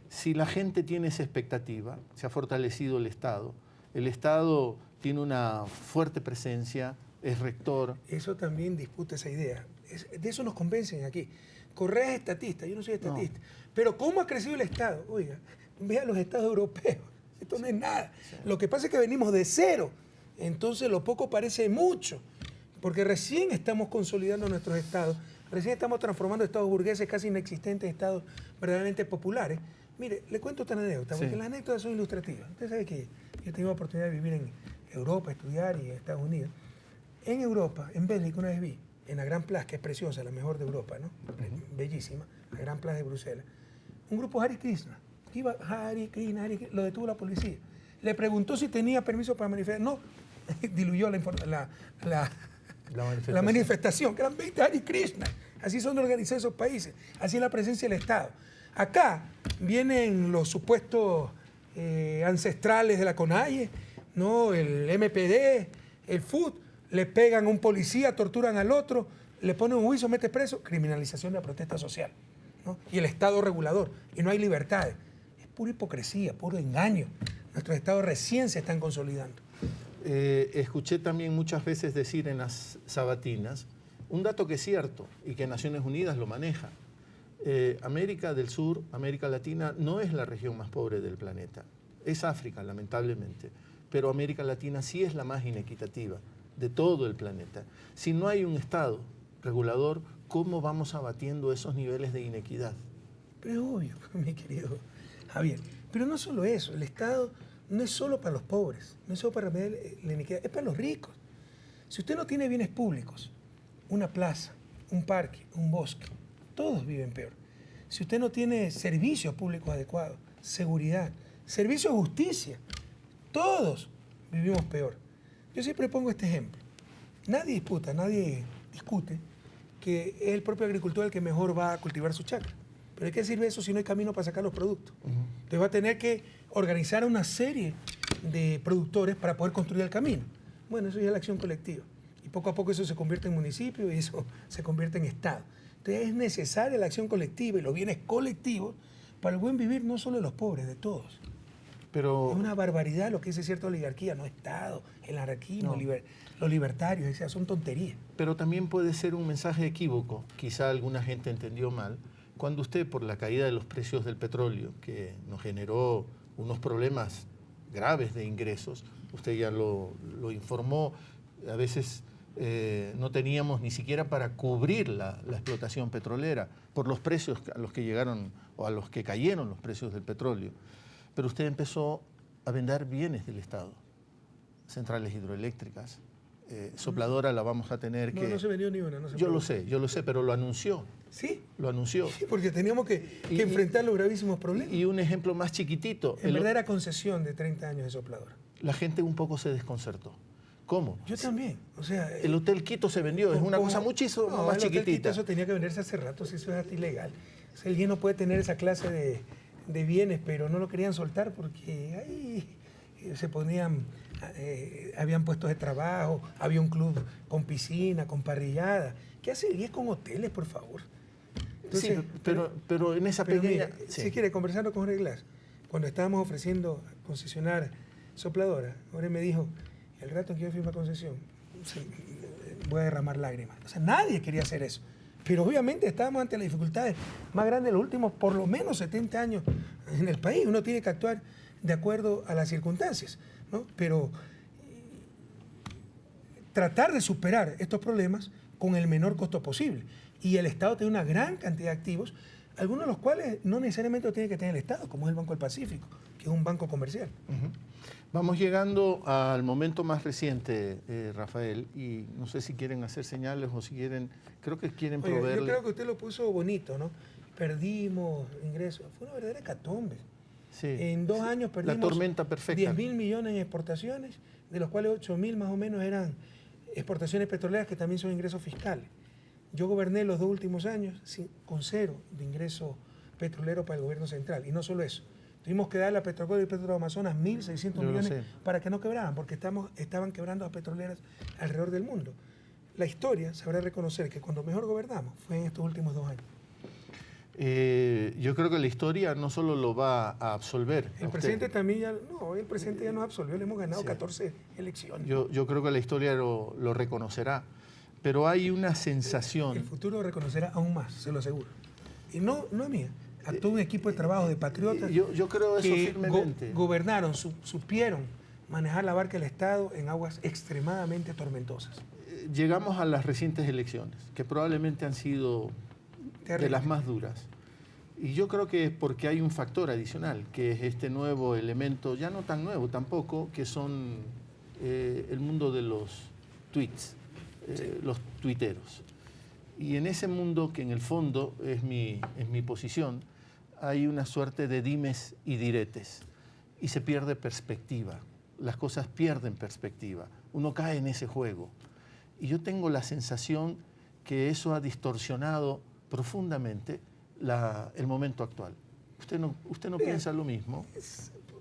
si la gente tiene esa expectativa, se ha fortalecido el Estado tiene una fuerte presencia, es rector. Eso
también disputa esa idea. De eso nos convencen aquí. Correa es estatista, yo no soy estatista. No. Pero ¿cómo ha crecido el Estado? Oiga, vea los estados europeos. Esto no es nada. Sí. Lo que pasa es que venimos de cero. Entonces lo poco parece mucho. Porque recién estamos consolidando nuestros estados. Recién estamos transformando estados burgueses casi inexistentes en estados verdaderamente populares. Mire, le cuento esta anécdota, porque las anécdotas son ilustrativas. Usted sabe que yo he tenido la oportunidad de vivir en Europa, estudiar y en Estados Unidos. En Europa, en Bélgica, una vez vi, en la Gran Plaza, que es preciosa, la mejor de Europa, ¿no? Bellísima, la Gran Plaza de Bruselas. Un grupo Hare Krishna. Iba Hare Krishna, lo detuvo la policía. Le preguntó si tenía permiso para manifestar. No, diluyó la manifestación, que eran 20 Hare Krishna. Así son organizados esos países. Así es la presencia del Estado. Acá vienen los supuestos ancestrales de la CONAIE, ¿no? El MPD, el FUT, le pegan a un policía, torturan al otro, le ponen un juicio, mete preso, criminalización de la protesta social, ¿no? Y el Estado regulador, y no hay libertades. Es pura hipocresía, puro engaño. Nuestros estados recién se están consolidando.
Escuché también muchas veces decir en las sabatinas un dato que es cierto y que Naciones Unidas lo maneja. América del Sur, América Latina, no es la región más pobre del planeta. Es África, lamentablemente. Pero América Latina sí es la más inequitativa de todo el planeta. Si no hay un Estado regulador, ¿cómo vamos abatiendo esos niveles de inequidad?
Pero es obvio, mi querido Javier. Pero no solo eso, el Estado no es solo para los pobres, no es solo para remediar la inequidad, es para los ricos. Si usted no tiene bienes públicos, una plaza, un parque, un bosque, todos viven peor. Si usted no tiene servicios públicos adecuados, seguridad, servicio de justicia, todos vivimos peor. Yo siempre pongo este ejemplo. Nadie discute que es el propio agricultor el que mejor va a cultivar su chacra. Pero ¿de qué sirve eso si no hay camino para sacar los productos? Entonces va a tener que organizar una serie de productores para poder construir el camino. Bueno, eso ya es la acción colectiva. Y poco a poco eso se convierte en municipio y eso se convierte en Estado. Entonces es necesaria la acción colectiva y los bienes colectivos para el buen vivir no solo de los pobres, de todos.
Pero...
Es una barbaridad lo que dice cierta oligarquía, no Estado, el anarquismo,
No.
Los libertarios, o sea, son tonterías.
Pero también puede ser un mensaje equívoco, quizá alguna gente entendió mal, cuando usted, por la caída de los precios del petróleo, que nos generó unos problemas graves de ingresos, usted ya lo informó, a veces no teníamos ni siquiera para cubrir la explotación petrolera por los precios a los que llegaron o a los que cayeron los precios del petróleo. Pero usted empezó a vender bienes del Estado, centrales hidroeléctricas, sopladora la vamos a tener que...
No se vendió ni una. No se
yo lo sé, pero lo anunció.
¿Sí?
Lo anunció.
Sí, porque teníamos que enfrentar los gravísimos problemas.
Y un ejemplo más chiquitito.
En verdad era concesión de 30 años de sopladora.
La gente un poco se desconcertó. ¿Cómo?
Yo también. O sea,
el Hotel Quito se vendió, es una cosa muchísimo más
el
chiquitita.
Hotel Quito, eso tenía que venderse hace rato, si eso es hasta ilegal. O sea, alguien no puede tener esa clase de bienes, pero no lo querían soltar porque ahí se ponían, habían puestos de trabajo, había un club con piscina, con parrillada. ¿Qué hace el IES con hoteles, por favor?
Entonces, sí, pero en esa pequeña...
Mira, si quiere, conversando con Jorge Glass, cuando estábamos ofreciendo concesionar sopladora, Jorge me dijo, el rato en que yo firme concesión, voy a derramar lágrimas. O sea, nadie quería hacer eso. Pero obviamente estábamos ante las dificultades más grandes de los últimos, por lo menos 70 años en el país. Uno tiene que actuar de acuerdo a las circunstancias, ¿no? Pero tratar de superar estos problemas con el menor costo posible. Y el Estado tiene una gran cantidad de activos, algunos de los cuales no necesariamente lo tiene que tener el Estado, como es el Banco del Pacífico, que es un banco comercial.
Vamos llegando al momento más reciente, Rafael, y no sé si quieren hacer señales o si quieren, creo que quieren proveerle...
Yo creo que usted lo puso bonito, ¿no? Perdimos ingresos, fue una verdadera hecatombe.
Sí,
en 2 años perdimos
la tormenta perfecta.
10.000 millones en exportaciones, de los cuales 8.000 más o menos eran exportaciones petroleras, que también son ingresos fiscales. Yo goberné los 2 últimos años con 0 de ingreso petrolero para el gobierno central, y no solo eso. Tuvimos que darle a Petrocol y Petroamazonas 1.600 millones para que no quebraran, porque estaban quebrando a petroleras alrededor del mundo. La historia sabrá reconocer que cuando mejor gobernamos fue en estos últimos 2 años.
Yo creo que la historia no solo lo va a absolver.
El presidente también ya... No, el presidente ya nos absolvió, le hemos ganado 14 elecciones.
Yo creo que la historia lo reconocerá, pero hay una sensación...
El futuro lo reconocerá aún más, se lo aseguro. Y no es mía. A todo un equipo de trabajo de patriotas
yo creo eso
que
firmemente.
Gobernaron, supieron manejar la barca del Estado en aguas extremadamente tormentosas.
Llegamos a las recientes elecciones, que probablemente han sido de las más duras. Y yo creo que es porque hay un factor adicional, que es este nuevo elemento, ya no tan nuevo tampoco, que son el mundo de los tweets, los tuiteros. Y en ese mundo, que en el fondo es mi posición, hay una suerte de dimes y diretes. Y se pierde perspectiva. Las cosas pierden perspectiva. Uno cae en ese juego. Y yo tengo la sensación que eso ha distorsionado profundamente el momento actual. ¿Usted no piensa lo mismo?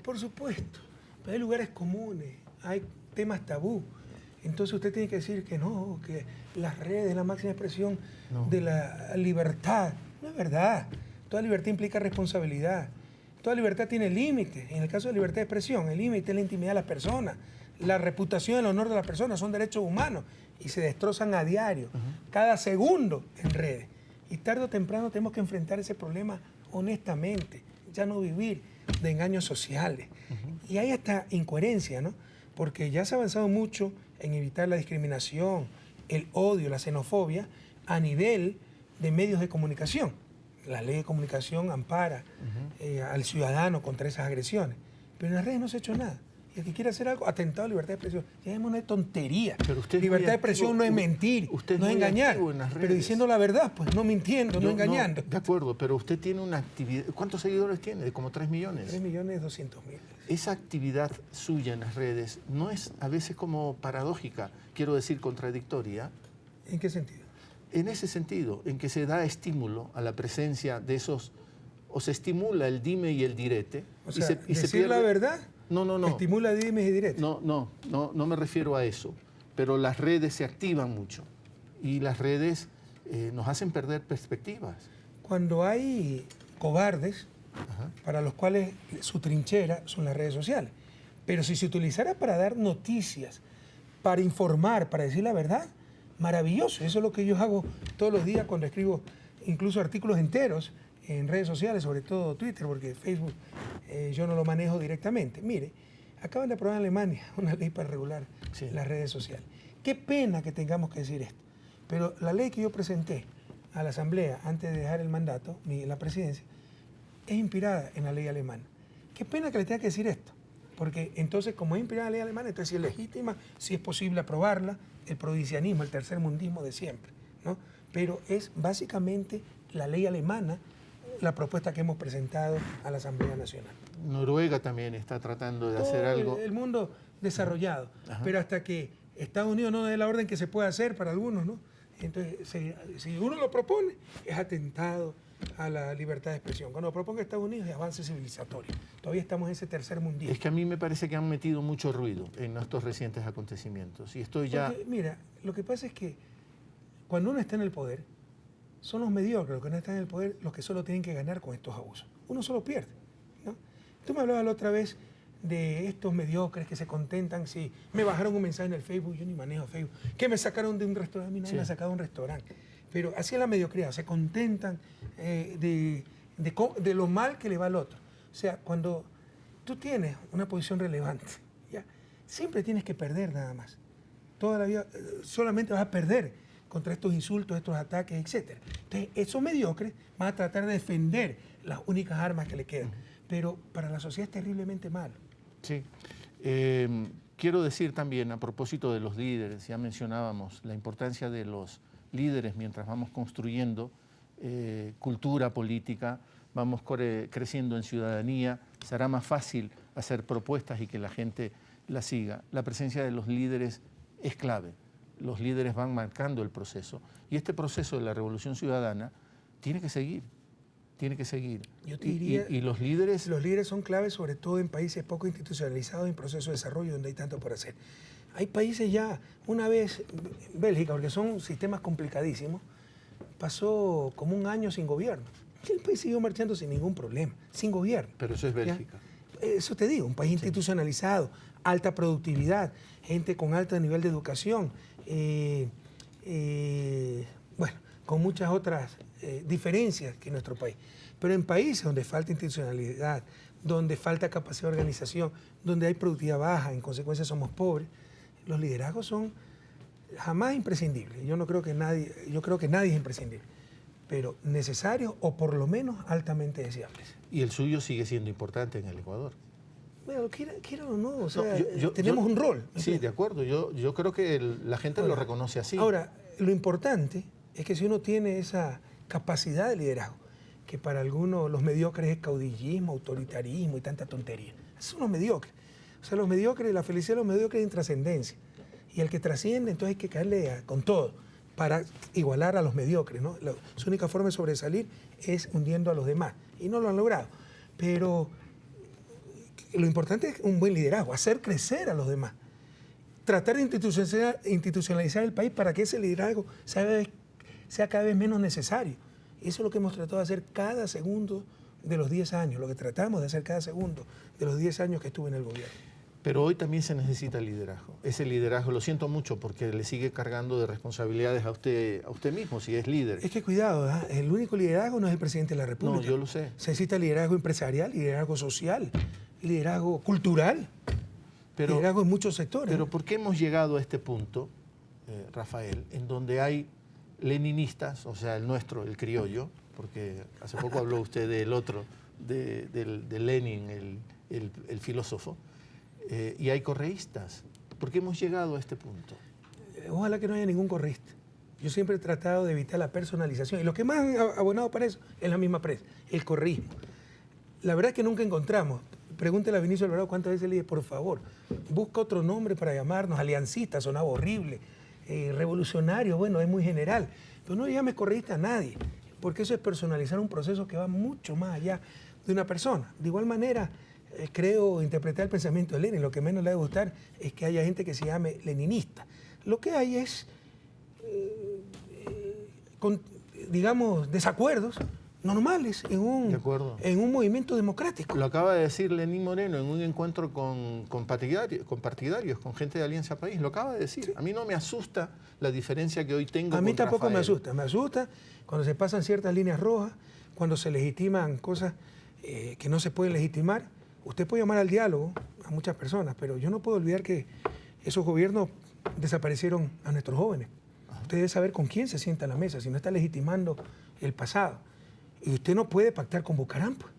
Por supuesto. Pero hay lugares comunes, hay temas tabú. Entonces usted tiene que decir que no, que las redes, la máxima expresión de la libertad. No es verdad. Toda libertad implica responsabilidad. Toda libertad tiene límites. En el caso de libertad de expresión, el límite es la intimidad de las personas. la reputación, el honor de las personas son derechos humanos y se destrozan a diario, cada segundo en redes. Y tarde o temprano tenemos que enfrentar ese problema honestamente, ya no vivir de engaños sociales. Y hay hasta incoherencia, ¿no? Porque ya se ha avanzado mucho en evitar la discriminación, el odio, la xenofobia a nivel de medios de comunicación. La ley de comunicación ampara al ciudadano contra esas agresiones, pero en las redes no se ha hecho nada. Y el que quiere hacer algo, atentado a la libertad de expresión, ya es una tontería.
Pero usted
libertad de expresión no es mentir, no es engañar, pero diciendo la verdad, pues no mintiendo, no engañando.
No, de acuerdo, pero usted tiene una actividad. ¿Cuántos seguidores tiene? Como 3 millones.
3.200.000.
Esa actividad suya en las redes no es a veces como paradójica, quiero decir contradictoria.
¿En qué sentido?
En ese sentido, en que se da estímulo a la presencia de esos, o se estimula el dime y el direte.
O sea,
y
decir
pierde...
la verdad
No.
estimula dimes y diretes.
No me refiero a eso, pero las redes se activan mucho y las redes nos hacen perder perspectivas.
Cuando hay cobardes, para los cuales su trinchera son las redes sociales, pero si se utilizara para dar noticias, para informar, para decir la verdad, maravilloso. Eso es lo que yo hago todos los días cuando escribo incluso artículos enteros en redes sociales, sobre todo Twitter, porque Facebook yo no lo manejo directamente. Mire, acaban de aprobar en Alemania una ley para regular las redes sociales. Qué pena que tengamos que decir esto, pero la ley que yo presenté a la Asamblea antes de dejar el mandato, la presidencia, es inspirada en la ley alemana. Qué pena que le tenga que decir esto, porque entonces como es inspirada en la ley alemana, entonces si es legítima, si es posible aprobarla, el provincianismo, el tercermundismo de siempre, ¿no? Pero es básicamente la ley alemana la propuesta que hemos presentado a la Asamblea Nacional.
Noruega también está tratando de hacer algo.
El mundo desarrollado, pero hasta que Estados Unidos no dé la orden que se puede hacer para algunos, ¿no? Entonces, si uno lo propone, es atentado a la libertad de expresión. Cuando lo proponga Estados Unidos es avance civilizatorio. Todavía estamos en ese tercer mundismo.
Es que a mí me parece que han metido mucho ruido en estos recientes acontecimientos. Y estoy ya...
Porque, mira, lo que pasa es que cuando uno está en el poder, son los mediocres los que no están en el poder los que solo tienen que ganar con estos abusos. Uno solo pierde, ¿no? Tú me hablabas la otra vez de estos mediocres que se contentan si me bajaron un mensaje en el Facebook, yo ni manejo Facebook, que me sacaron de un restaurante, a mí nadie me ha sacado de un restaurante. Pero así es la mediocridad, se contentan de lo mal que le va al otro. O sea, cuando tú tienes una posición relevante, ¿ya? Siempre tienes que perder nada más. Toda la vida solamente vas a perder contra estos insultos, estos ataques, etc. Entonces, esos mediocres van a tratar de defender las únicas armas que le quedan. Pero para la sociedad es terriblemente malo.
Sí. Quiero decir también, a propósito de los líderes, ya mencionábamos la importancia de los líderes mientras vamos construyendo cultura política, vamos creciendo en ciudadanía, será más fácil hacer propuestas y que la gente las siga. La presencia de los líderes es clave. Los líderes van marcando el proceso. Y este proceso de la revolución ciudadana tiene que seguir. Tiene que seguir.
Yo te diría,
y los líderes...
Los líderes son claves, sobre todo en países poco institucionalizados en proceso de desarrollo donde hay tanto por hacer. Hay países ya, una vez, Bélgica, porque son sistemas complicadísimos, pasó como un año sin gobierno. Y el país siguió marchando sin ningún problema, sin gobierno.
Pero eso es Bélgica.
¿Ya? Eso te digo, un país institucionalizado, alta productividad, gente con alto nivel de educación, bueno, con muchas otras diferencias que nuestro país. Pero en países donde falta institucionalidad, donde falta capacidad de organización, donde hay productividad baja, en consecuencia somos pobres, los liderazgos son jamás imprescindibles. Yo creo que nadie es imprescindible, pero necesarios o por lo menos altamente deseables.
Y el suyo sigue siendo importante en el Ecuador.
Bueno, quiera o no, o sea, tenemos un rol.
Sí, de acuerdo. Yo creo que la gente lo reconoce así.
Ahora, lo importante es que si uno tiene esa capacidad de liderazgo, que para algunos los mediocres es caudillismo, autoritarismo y tanta tontería. Esos son los mediocres. O sea, los mediocres, la felicidad de los mediocres es intrascendencia. Y el que trasciende, entonces hay que caerle con todo para igualar a los mediocres, ¿no? Su única forma de sobresalir es hundiendo a los demás. Y no lo han logrado. Pero lo importante es un buen liderazgo, hacer crecer a los demás. Tratar de institucionalizar el país para que ese liderazgo sea cada vez menos necesario. Eso es lo que hemos tratado de hacer cada segundo de los 10 años, lo que tratamos de hacer cada segundo de los 10 años que estuve en el gobierno.
Pero hoy también se necesita liderazgo. Ese liderazgo, lo siento mucho, porque le sigue cargando de responsabilidades a usted mismo, si es líder.
Es que cuidado, el único liderazgo no es el presidente de la República.
No, yo lo sé.
Se necesita liderazgo empresarial, liderazgo social, liderazgo cultural, liderazgo en muchos sectores.
Pero ¿por qué hemos llegado a este punto, Rafael, en donde hay leninistas, o sea, el nuestro, el criollo, porque hace poco habló usted del otro, de Lenin, el filósofo, y hay correístas? ¿Por qué hemos llegado a este punto?
Ojalá que no haya ningún correísta. Yo siempre he tratado de evitar la personalización. Y lo que más han abonado para eso es la misma prensa, el correísmo. La verdad es que nunca encontramos. Pregúntele a Vinicio Alvarado cuántas veces le dije, por favor, busca otro nombre para llamarnos. Aliancista, sonaba horrible. Revolucionario, bueno, es muy general. Pero no le llames correísta a nadie, porque eso es personalizar un proceso que va mucho más allá de una persona. De igual manera, creo interpretar el pensamiento de Lenin. Lo que menos le debe gustar es que haya gente que se llame leninista. Lo que hay es, digamos, desacuerdos normales en un movimiento democrático.
Lo acaba de decir Lenín Moreno en un encuentro con partidarios, con gente de Alianza País. Lo acaba de decir. Sí. A mí no me asusta la diferencia que hoy tengo con
A mí tampoco
Rafael.
me asusta. Me asusta cuando se pasan ciertas líneas rojas, cuando se legitiman cosas que no se pueden legitimar. Usted puede llamar al diálogo a muchas personas, pero yo no puedo olvidar que esos gobiernos desaparecieron a nuestros jóvenes. Usted debe saber con quién se sienta a la mesa, si no está legitimando el pasado. Y usted no puede pactar con Bucarán, pues.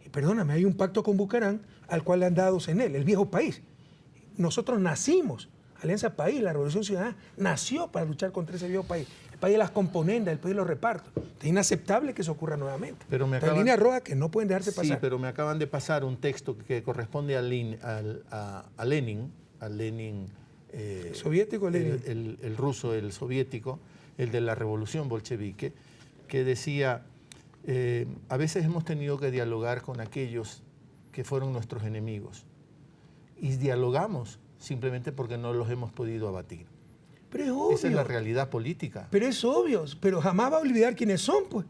Y perdóname, hay un pacto con Bucarán al cual le han dado CNL, el viejo país. Nosotros nacimos, Alianza País, la Revolución Ciudadana, nació para luchar contra ese viejo país. El país de las componendas, el país de los repartos. Es inaceptable que eso ocurra nuevamente.
Pero
hay líneas rojas que no pueden dejarse pasar.
Sí, pero me acaban de pasar un texto que corresponde a Lenin,
soviético, Lenin.
El ruso, el soviético, el de la revolución bolchevique, que decía, a veces hemos tenido que dialogar con aquellos que fueron nuestros enemigos. Y dialogamos simplemente porque no los hemos podido abatir.
Pero es obvio.
Esa es la realidad política.
Pero es obvio, pero jamás va a olvidar quiénes son, pues.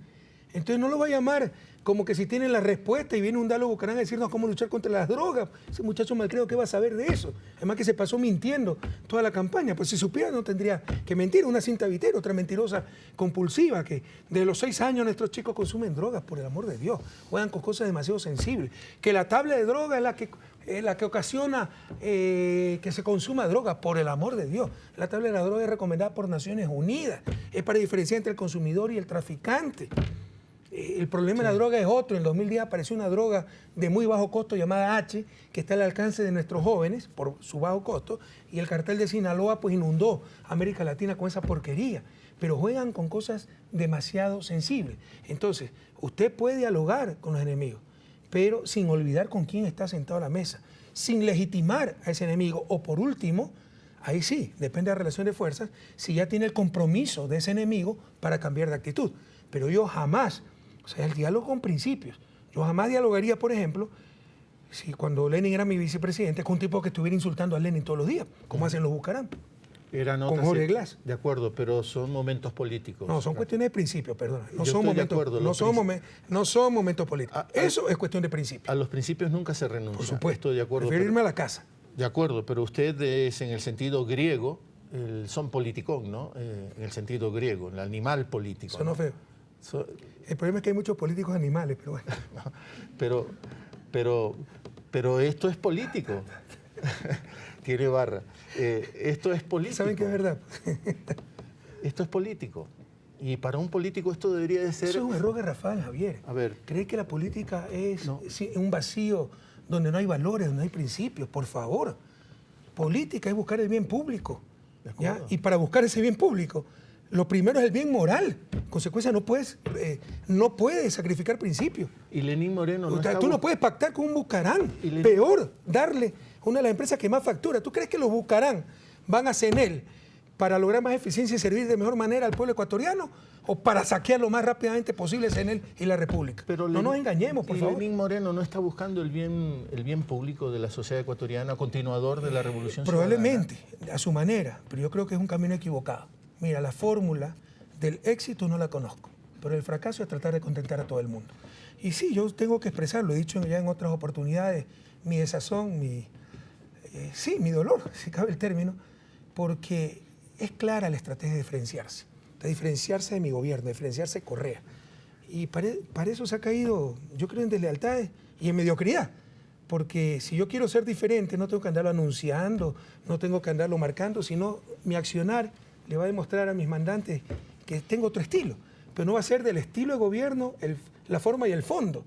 Entonces no lo va a llamar como que si tienen la respuesta y viene un diálogo Bucarán a decirnos cómo luchar contra las drogas. Ese muchacho malcriado, ¿qué va a saber de eso? Además que se pasó mintiendo toda la campaña. Pues si supiera no tendría que mentir. Una cinta vitera, otra mentirosa compulsiva, que de los 6 años nuestros chicos consumen drogas, por el amor de Dios. Juegan con cosas demasiado sensibles. Que la tabla de droga es la que ocasiona que se consuma droga, por el amor de Dios. La tabla de la droga es recomendada por Naciones Unidas. Es para diferenciar entre el consumidor y el traficante. El problema de la droga es otro. En el 2010 apareció una droga de muy bajo costo llamada H, que está al alcance de nuestros jóvenes por su bajo costo, y el cartel de Sinaloa pues inundó América Latina con esa porquería. Pero juegan con cosas demasiado sensibles. Entonces, usted puede dialogar con los enemigos, pero sin olvidar con quién está sentado a la mesa, sin legitimar a ese enemigo, o por último, ahí sí, depende de la relación de fuerzas, si ya tiene el compromiso de ese enemigo para cambiar de actitud. Pero yo jamás, o sea, el diálogo con principios, yo jamás dialogaría, por ejemplo, si cuando Lenin era mi vicepresidente, con un tipo que estuviera insultando a Lenin todos los días, como hacen los Bucarán. Con Jorge Glass.
De acuerdo, pero son momentos políticos.
No, son cuestiones de principios, perdona. No son momentos políticos. Eso es cuestión de principios.
A los principios nunca se renuncia.
Por supuesto.
Estoy de acuerdo.
Prefiero irme a la casa.
De acuerdo, pero usted es en el sentido griego, el son politicón, ¿no? En el sentido griego, el animal político.
Sonó feo. El problema es que hay muchos políticos animales, pero bueno.
No, pero esto es político. Tiene barra. Esto es político.
¿Saben que es verdad?
Esto es político. Y para un político esto debería de ser...
Eso es un error garrafal, Javier.
A ver.
¿Cree que la política es un vacío donde no hay valores, donde no hay principios? Por favor. Política es buscar el bien público. ¿Ya? Y para buscar ese bien público, lo primero es el bien moral. En consecuencia, no puedes sacrificar principios.
Y Lenín Moreno no
Tú no puedes pactar con un Bucarán. Peor, darle una de las empresas que más factura. ¿Tú crees que los Bucarán van a CNL para lograr más eficiencia y servir de mejor manera al pueblo ecuatoriano, o para saquear lo más rápidamente posible CNL y la República?
Pero
no nos engañemos, por favor.
Lenín Moreno no está buscando el bien público de la sociedad ecuatoriana, continuador de la Revolución
Probablemente,
Ciudadana.
a su manera, pero yo creo que es un camino equivocado. Mira, la fórmula del éxito no la conozco, pero el fracaso es tratar de contentar a todo el mundo. Y sí, yo tengo que expresarlo, he dicho ya en otras oportunidades, mi desazón, sí, mi dolor, si cabe el término, porque es clara la estrategia de diferenciarse de mi gobierno, de diferenciarse de Correa. Y para eso se ha caído, yo creo, en deslealtades y en mediocridad. Porque si yo quiero ser diferente, no tengo que andarlo anunciando, no tengo que andarlo marcando, sino mi accionar le va a demostrar a mis mandantes que tengo otro estilo. Pero no va a ser del estilo de gobierno la forma y el fondo.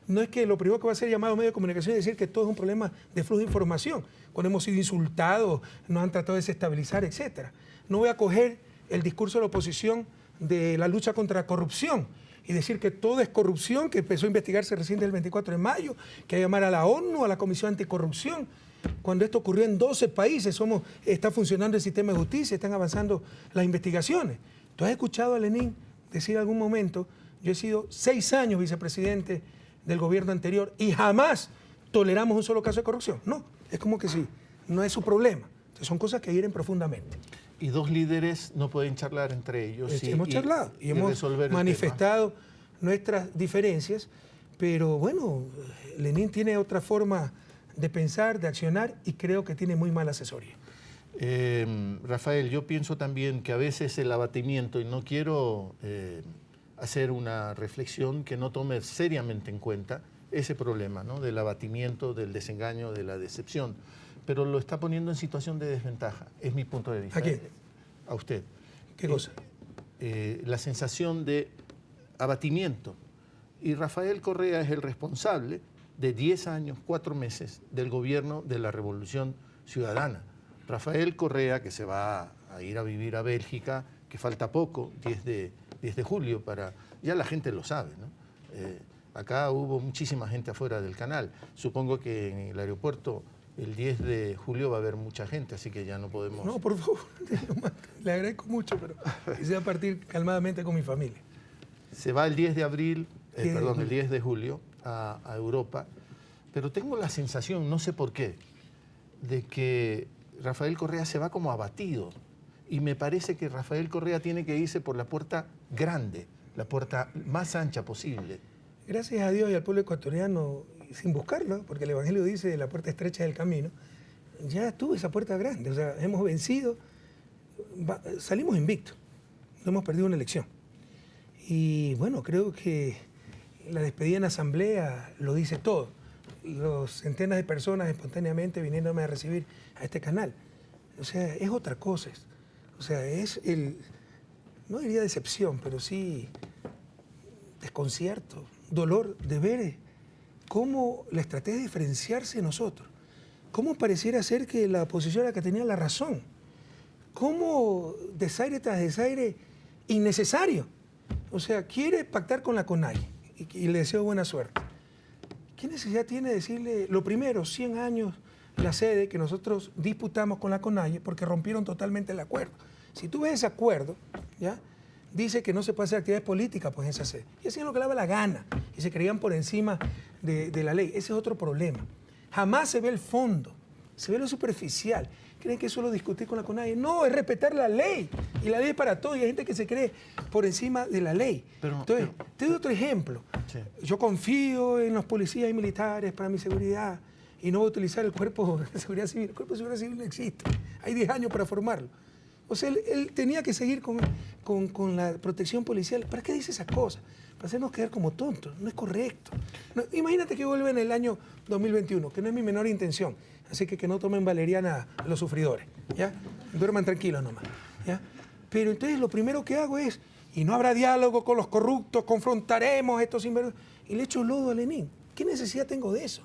No es que lo primero que va a ser llamado a medios de comunicación es decir que todo es un problema de flujo de información. Cuando hemos sido insultados, nos han tratado de desestabilizar, etc. No voy a coger el discurso de la oposición de la lucha contra la corrupción y decir que todo es corrupción, que empezó a investigarse recién el 24 de mayo, que hay que llamar a la ONU, a la Comisión Anticorrupción. Cuando esto ocurrió en 12 países, está funcionando el sistema de justicia, están avanzando las investigaciones. ¿Tú has escuchado a Lenín decir en algún momento, yo he sido 6 años vicepresidente del gobierno anterior y jamás toleramos un solo caso de corrupción? No, es como que sí, no es su problema. Entonces son cosas que hieren profundamente.
Y dos líderes no pueden charlar entre ellos.
Hemos charlado y hemos manifestado nuestras diferencias, pero bueno, Lenín tiene otra forma de pensar, de accionar y creo que tiene muy mala asesoría.
Rafael, yo pienso también que a veces el abatimiento, y no quiero hacer una reflexión que no tome seriamente en cuenta ese problema, ¿no?, del abatimiento, del desengaño, de la decepción, pero lo está poniendo en situación de desventaja, es mi punto de vista.
¿A quién?
A usted.
¿Qué cosa?
La sensación de abatimiento. Y Rafael Correa es el responsable de 10 años, 4 meses del gobierno de la Revolución Ciudadana. Rafael Correa, que se va a ir a vivir a Bélgica, que falta poco, 10 de julio, ya la gente lo sabe, ¿no? Acá hubo muchísima gente afuera del canal. Supongo que en el aeropuerto el 10 de julio va a haber mucha gente, así que ya no podemos...
No, por favor, le agradezco mucho, pero quisiera partir calmadamente con mi familia.
Se va el 10 de abril, el 10 de julio a Europa, pero tengo la sensación, no sé por qué, de que Rafael Correa se va como abatido. Y me parece que Rafael Correa tiene que irse por la puerta grande, la puerta más ancha posible.
Gracias a Dios y al pueblo ecuatoriano, sin buscarlo, porque el Evangelio dice la puerta estrecha del camino, ya tuvo esa puerta grande. O sea, hemos vencido, salimos invictos, no hemos perdido una elección. Y bueno, creo que la despedida en asamblea lo dice todo. Los centenas de personas espontáneamente viniéndome a recibir a este canal. O sea, es otra cosa. O sea, es no diría decepción, pero sí desconcierto, dolor de ver cómo la estrategia de diferenciarse de nosotros, cómo pareciera ser que la oposición era la que tenía la razón, cómo desaire tras desaire innecesario. O sea, quiere pactar con la CONAIE y le deseo buena suerte. ¿Qué necesidad tiene de decirle, lo primero, 100 años la sede que nosotros disputamos con la CONAIE porque rompieron totalmente el acuerdo? Si tú ves ese acuerdo, ¿ya?, dice que no se puede hacer actividades políticas pues, en esa sede. Y hacían lo que le daba la gana y se creían por encima de la ley. Ese es otro problema. Jamás se ve el fondo, se ve lo superficial. ¿Creen que eso lo discutir con la CONAIE? No, es respetar la ley. Y la ley es para todos y hay gente que se cree por encima de la ley. Entonces, te doy otro ejemplo. Sí. Yo confío en los policías y militares para mi seguridad y no voy a utilizar el cuerpo de seguridad civil. El cuerpo de seguridad civil no existe. Hay 10 años para formarlo. O sea, él tenía que seguir con la protección policial. ¿Para qué dice esas cosas? Para hacernos quedar como tontos. No es correcto. No, imagínate que vuelve en el año 2021, que no es mi menor intención. Así que no tomen valeriana los sufridores, ¿ya? Duerman tranquilos nomás, ¿ya? Pero entonces lo primero que hago es, y no habrá diálogo con los corruptos, confrontaremos a estos sinvergüenzas, y le echo lodo a Lenín. ¿Qué necesidad tengo de eso?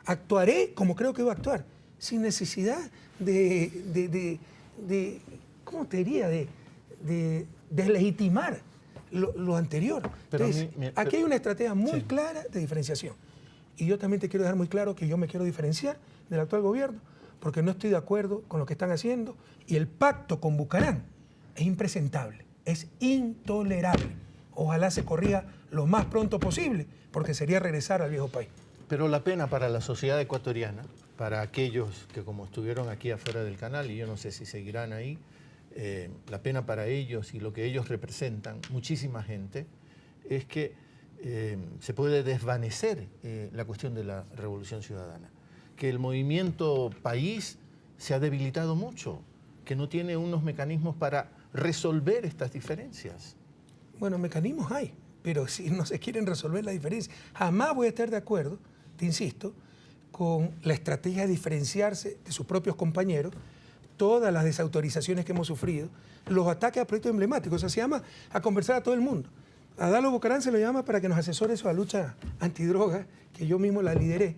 Actuaré como creo que voy a actuar, sin necesidad ¿cómo te diría? De deslegitimar lo anterior. Entonces, aquí hay una estrategia muy clara de diferenciación. Y yo también te quiero dejar muy claro que yo me quiero diferenciar del actual gobierno porque no estoy de acuerdo con lo que están haciendo y el pacto con Bucarán es impresentable, es intolerable. Ojalá se corrija lo más pronto posible porque sería regresar al viejo país.
Pero la pena para la sociedad ecuatoriana, para aquellos que como estuvieron aquí afuera del canal y yo no sé si seguirán ahí, la pena para ellos y lo que ellos representan, muchísima gente, es que se puede desvanecer la cuestión de la Revolución Ciudadana. que el movimiento país se ha debilitado mucho, que no tiene unos mecanismos para resolver estas diferencias.
Bueno, mecanismos hay, pero si no se quieren resolver la diferencia, jamás voy a estar de acuerdo, te insisto, con la estrategia de diferenciarse de sus propios compañeros, todas las desautorizaciones que hemos sufrido, los ataques a proyectos emblemáticos. O sea, se llama a conversar a todo el mundo. A Dalo Bucaram se lo llama para que nos asesore sobre la lucha antidroga, que yo mismo la lideré,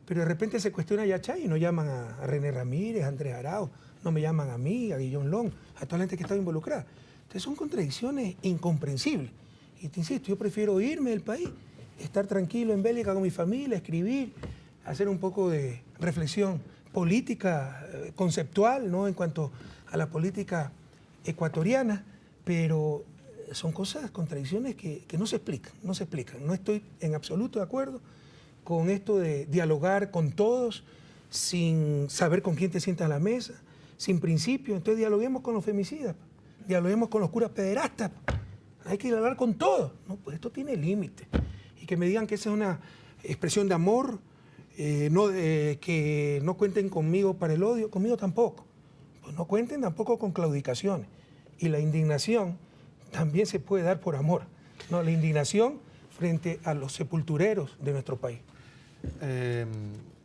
pero de repente se cuestiona a Yachay y no llaman a René Ramírez, a Andrés Arao, no me llaman a mí, a Guillón Long, a toda la gente que estaba involucrada. Entonces son contradicciones incomprensibles. Y te insisto, yo prefiero irme del país, estar tranquilo en Bélgica con mi familia, escribir, hacer un poco de reflexión política, conceptual, ¿no?, en cuanto a la política ecuatoriana, pero son cosas, contradicciones que no se explican, no se explican. No estoy en absoluto de acuerdo con esto de dialogar con todos sin saber con quién te sientas a la mesa, sin principio. Entonces dialoguemos con los femicidas, dialoguemos con los curas pederastas. Hay que dialogar con todos. No, pues esto tiene límite. Y que me digan que esa es una expresión de amor, que no cuenten conmigo para el odio, conmigo tampoco. Pues no cuenten tampoco con claudicaciones. Y la indignación también se puede dar por amor. No, la indignación frente a los sepultureros de nuestro país.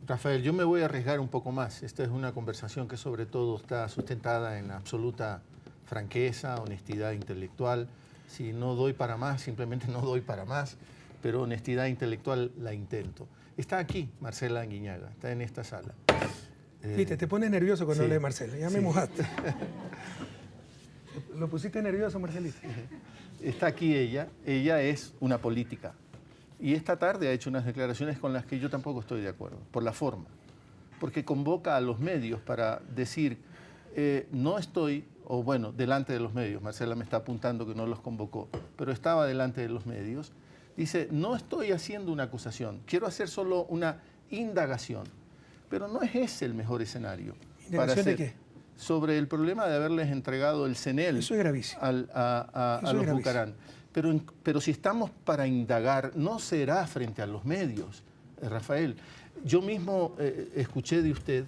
Rafael, yo me voy a arriesgar un poco más. Esta es una conversación que sobre todo está sustentada en absoluta franqueza, honestidad intelectual. Si no doy para más, simplemente no doy para más, pero honestidad intelectual la intento. Está aquí Marcela Aguiñaga, está en esta sala.
Viste, te pones nervioso cuando
sí,
hablé de Marcela, ya
sí.
me mojaste. ¿Lo pusiste nervioso, Marcelita?
Está aquí ella es una política. Y esta tarde ha hecho unas declaraciones con las que yo tampoco estoy de acuerdo, por la forma. Porque convoca a los medios para decir, no estoy, o bueno, delante de los medios, Marcela me está apuntando que no los convocó, pero estaba delante de los medios, dice, no estoy haciendo una acusación, quiero hacer solo una indagación. Pero no es ese el mejor escenario.
¿Indagación de qué?
Sobre el problema de haberles entregado el CENEL.
Eso es gravísimo.
A los Bucaram. Pero si estamos para indagar, no será frente a los medios, Rafael. Yo mismo escuché de usted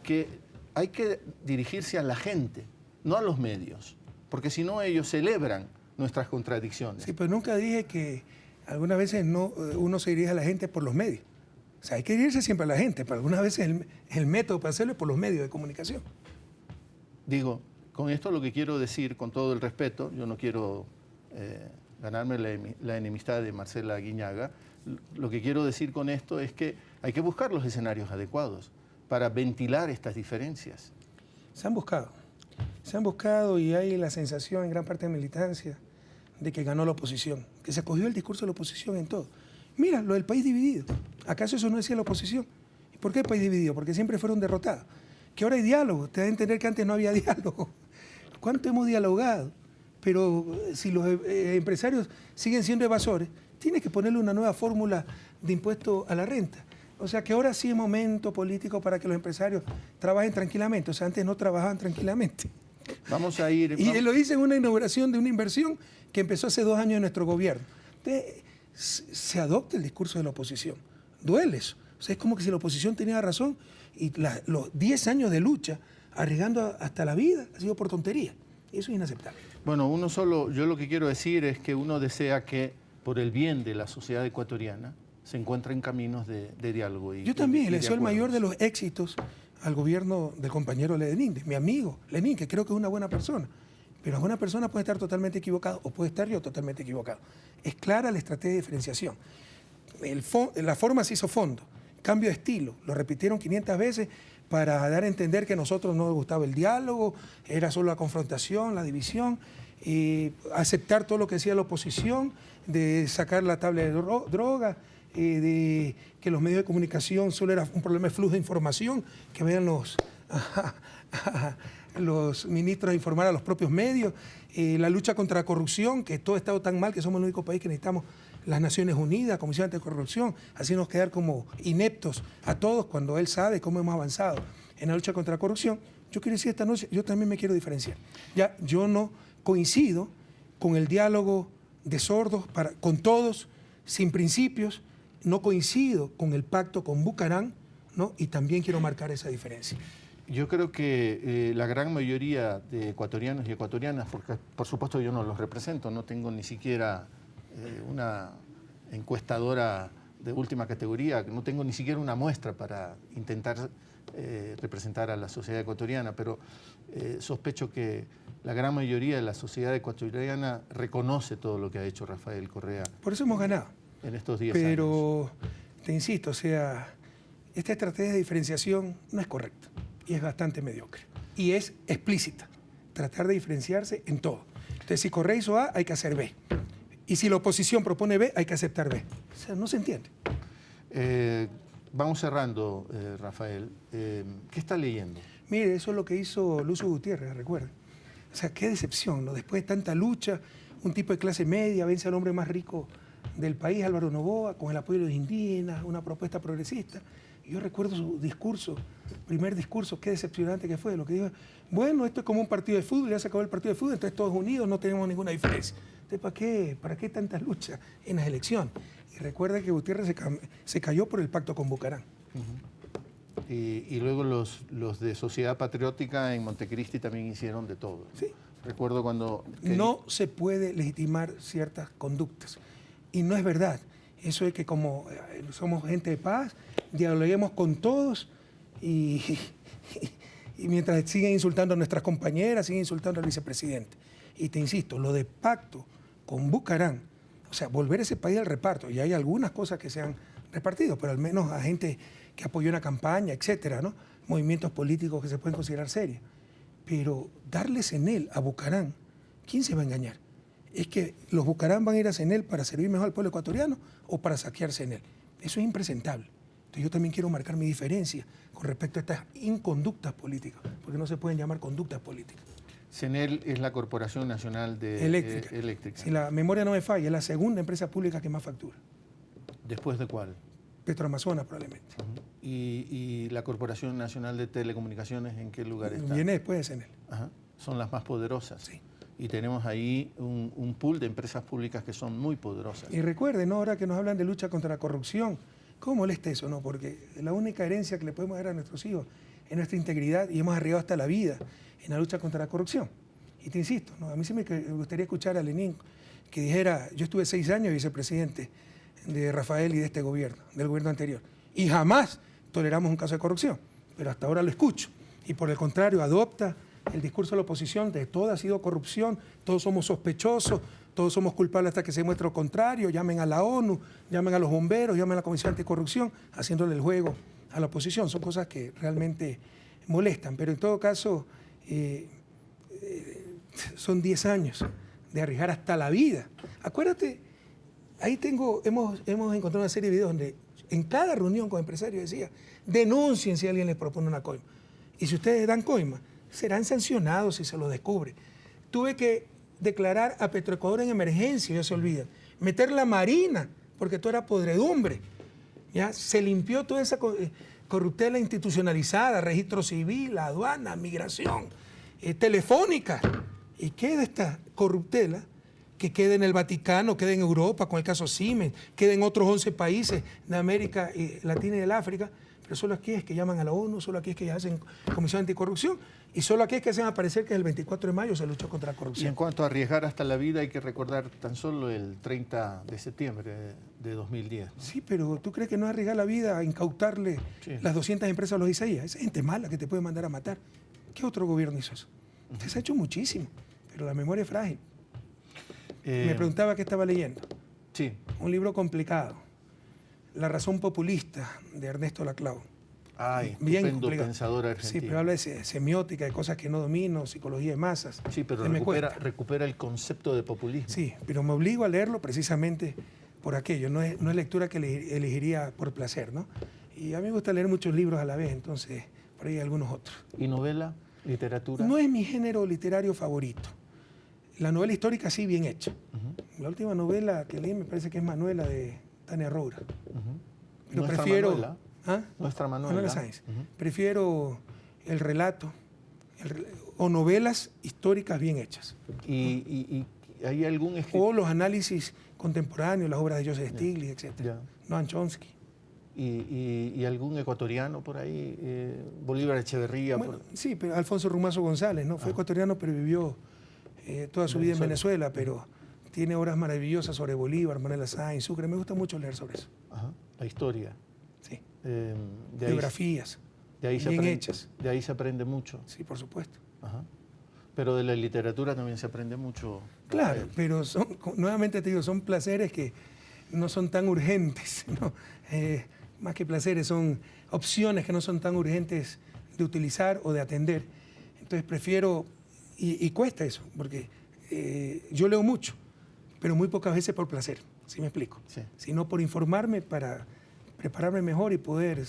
que hay que dirigirse a la gente, no a los medios, porque si no ellos celebran nuestras contradicciones.
Sí, pero nunca dije que algunas veces uno se dirige a la gente por los medios. O sea, hay que dirigirse siempre a la gente, pero algunas veces el método para hacerlo es por los medios de comunicación.
Digo, con esto lo que quiero decir, con todo el respeto, yo no quiero ganarme la enemistad de Marcela Aguiñaga, lo que quiero decir con esto es que hay que buscar los escenarios adecuados para ventilar estas diferencias.
Se han buscado y hay la sensación en gran parte de la militancia de que ganó la oposición, que se acogió el discurso de la oposición en todo. Mira, lo del país dividido. ¿Acaso eso no decía la oposición? ¿Y por qué el país dividido? Porque siempre fueron derrotados. Que ahora hay diálogo. Te da a entender que antes no había diálogo. ¿Cuánto hemos dialogado? Pero si los empresarios siguen siendo evasores, tienes que ponerle una nueva fórmula de impuesto a la renta. O sea que ahora sí es momento político para que los empresarios trabajen tranquilamente. O sea, antes no trabajaban tranquilamente.
Vamos a ir...
Y lo hice en una inauguración de una inversión que empezó hace 2 años en nuestro gobierno. Entonces, se adopta el discurso de la oposición. Duele eso. O sea, es como que si la oposición tenía razón y los 10 años de lucha, arriesgando hasta la vida, ha sido por tontería. Eso es inaceptable.
Bueno, yo lo que quiero decir es que uno desea que, por el bien de la sociedad ecuatoriana, se encuentren caminos de diálogo.
Yo también le deseo el mayor de los éxitos al gobierno del compañero Lenin, de mi amigo Lenin, que creo que es una buena persona. Pero una persona puede estar totalmente equivocada o puede estar yo totalmente equivocado. Es clara la estrategia de diferenciación. La forma se hizo fondo, cambio de estilo, lo repitieron 500 veces para dar a entender que a nosotros no nos gustaba el diálogo, era solo la confrontación, la división, aceptar todo lo que decía la oposición, de sacar la tabla de droga, de que los medios de comunicación solo era un problema de flujo de información, que vayan los ministros a informar a los propios medios, la lucha contra la corrupción, que todo ha estado tan mal que somos el único país que necesitamos las Naciones Unidas, Comisión Anticorrupción, haciéndonos quedar como ineptos a todos cuando él sabe cómo hemos avanzado en la lucha contra la corrupción. Yo quiero decir esta noche, yo también me quiero diferenciar. Ya, yo no coincido con el diálogo de sordos con todos, sin principios, no coincido con el pacto con Bucaram, ¿no? Y también quiero marcar esa diferencia.
Yo creo que la gran mayoría de ecuatorianos y ecuatorianas, porque por supuesto yo no los represento, no tengo ni siquiera una encuestadora de última categoría, no tengo ni siquiera una muestra para intentar representar a la sociedad ecuatoriana, pero sospecho que la gran mayoría de la sociedad ecuatoriana reconoce todo lo que ha hecho Rafael Correa.
Por eso hemos ganado.
En estos 10 años.
Pero, te insisto, o sea, esta estrategia de diferenciación no es correcta y es bastante mediocre. Y es explícita, tratar de diferenciarse en todo. Entonces, si Correa hizo A, hay que hacer B. Y si la oposición propone B, hay que aceptar B. O sea, no se entiende.
Vamos cerrando, Rafael. ¿Qué está leyendo?
Mire, eso es lo que hizo Lucio Gutiérrez, recuerden. O sea, qué decepción, ¿no? Después de tanta lucha, un tipo de clase media vence al hombre más rico del país, Álvaro Noboa, con el apoyo de los indígenas, una propuesta progresista. Y yo recuerdo su discurso, primer discurso, qué decepcionante que fue, lo que dijo, bueno, esto es como un partido de fútbol, ya se acabó el partido de fútbol, entonces todos unidos no tenemos ninguna diferencia. Entonces, ¿para qué tantas luchas en las elecciones? Y recuerda que Gutiérrez se cayó por el pacto con Bucarán.
Y luego los de Sociedad Patriótica en Montecristi también hicieron de todo.
Sí.
Recuerdo cuando...
No se puede legitimar ciertas conductas. Y no es verdad. Eso es que como somos gente de paz, dialoguemos con todos y mientras siguen insultando a nuestras compañeras, siguen insultando al vicepresidente. Y te insisto, lo de pacto con Bucarán, o sea, volver ese país al reparto, y hay algunas cosas que se han repartido, pero al menos a gente que apoyó una campaña, etcétera, ¿no? Movimientos políticos que se pueden considerar serios. Pero darle CENEL a Bucarán, ¿quién se va a engañar? ¿Es que los Bucarán van a ir a CENEL para servir mejor al pueblo ecuatoriano o para saquear CENEL? Eso es impresentable. Entonces yo también quiero marcar mi diferencia con respecto a estas inconductas políticas, porque no se pueden llamar conductas políticas.
CENEL es la Corporación Nacional de Eléctrica.
Si la memoria no me falla, es la segunda empresa pública que más factura.
¿Después de cuál?
Petroamazonas probablemente.
¿Y la Corporación Nacional de Telecomunicaciones en qué lugar está?
Viene después de CENEL.
Ajá. Son las más poderosas.
Sí.
Y tenemos ahí un pool de empresas públicas que son muy poderosas.
Y recuerden, ¿no? Ahora que nos hablan de lucha contra la corrupción, ¿cómo molesta eso? No? Porque la única herencia que le podemos dar a nuestros hijos es nuestra integridad y hemos arriesgado hasta la vida en la lucha contra la corrupción. Y te insisto, ¿no? A mí sí me gustaría escuchar a Lenín que dijera, yo estuve 6 años vicepresidente de Rafael y de este gobierno, del gobierno anterior, y jamás toleramos un caso de corrupción, pero hasta ahora lo escucho. Y por el contrario, adopta el discurso de la oposición de todo ha sido corrupción, todos somos sospechosos, todos somos culpables hasta que se muestre lo contrario, llamen a la ONU, llamen a los bomberos, llamen a la Comisión Anticorrupción, haciéndole el juego a la oposición. Son cosas que realmente molestan, pero en todo caso son 10 años de arriesgar hasta la vida. Acuérdate, ahí hemos encontrado una serie de videos donde en cada reunión con empresarios decía, denuncien si alguien les propone una coima. Y si ustedes dan coima, serán sancionados si se lo descubre. Tuve que declarar a Petroecuador en emergencia, ya se olvidan. Meter la marina, porque todo era podredumbre. ¿Ya? Se limpió toda esa corruptela institucionalizada, registro civil, aduana, migración, telefónica. ¿Y qué de esta corruptela? Que quede en el Vaticano, quede en Europa con el caso Siemens, quede en otros 11 países de América Latina y del África, pero solo aquí es que llaman a la ONU, solo aquí es que hacen Comisión Anticorrupción y solo aquí es que hacen aparecer que el 24 de mayo se luchó contra la corrupción.
Y en cuanto a arriesgar hasta la vida, hay que recordar tan solo el 30 de septiembre de 2010. ¿No?
Sí, pero ¿tú crees que no es arriesgar la vida a incautarle las 200 empresas a los Isaías? Esa gente mala que te puede mandar a matar. ¿Qué otro gobierno hizo eso? Usted se ha hecho muchísimo, pero la memoria es frágil. Me preguntaba qué estaba leyendo.
Sí.
Un libro complicado. La razón populista de Ernesto Laclau.
Ay,
bien
estupendo
complicado.
pensador argentino.
Sí, pero habla de semiótica, de cosas que no domino, psicología de masas.
Sí, pero recupera el concepto de populismo.
Sí, pero me obligo a leerlo precisamente por aquello. No es lectura que elegiría por placer, ¿no? Y a mí me gusta leer muchos libros a la vez, entonces por ahí hay algunos otros.
¿Y novela? ¿Literatura?
No es mi género literario favorito. La novela histórica sí, bien hecha. La última novela que leí me parece que es Manuela de Tania Roura. Pero
Nuestra
prefiero...
Manuela.
¿Ah?
Nuestra Manuela.
Sáenz. Prefiero el relato o novelas históricas bien hechas.
¿Y hay algún escritor?
O los análisis contemporáneos, las obras de Joseph Stiglitz, etc. Noam Chomsky.
y algún ecuatoriano por ahí, Bolívar Echeverría.
Bueno, sí, pero Alfonso Rumazo González, ¿no? Fue ecuatoriano, pero vivió toda su vida en Venezuela, pero tiene obras maravillosas sobre Bolívar, Manuel Sáenz, Sucre. Me gusta mucho leer sobre eso.
Ajá. La historia.
Sí.
Biografías.
Biografías. Bien hechas.
De ahí se aprende mucho.
Sí, por supuesto.
Ajá. Pero de la literatura también se aprende mucho.
Claro, pero nuevamente te digo, son placeres que no son tan urgentes, ¿no? Más que placeres, son opciones que no son tan urgentes de utilizar o de atender. Entonces prefiero, y cuesta eso, porque yo leo mucho, pero muy pocas veces por placer, ¿sí me explico?
Sí.
Sino por informarme para prepararme mejor y poder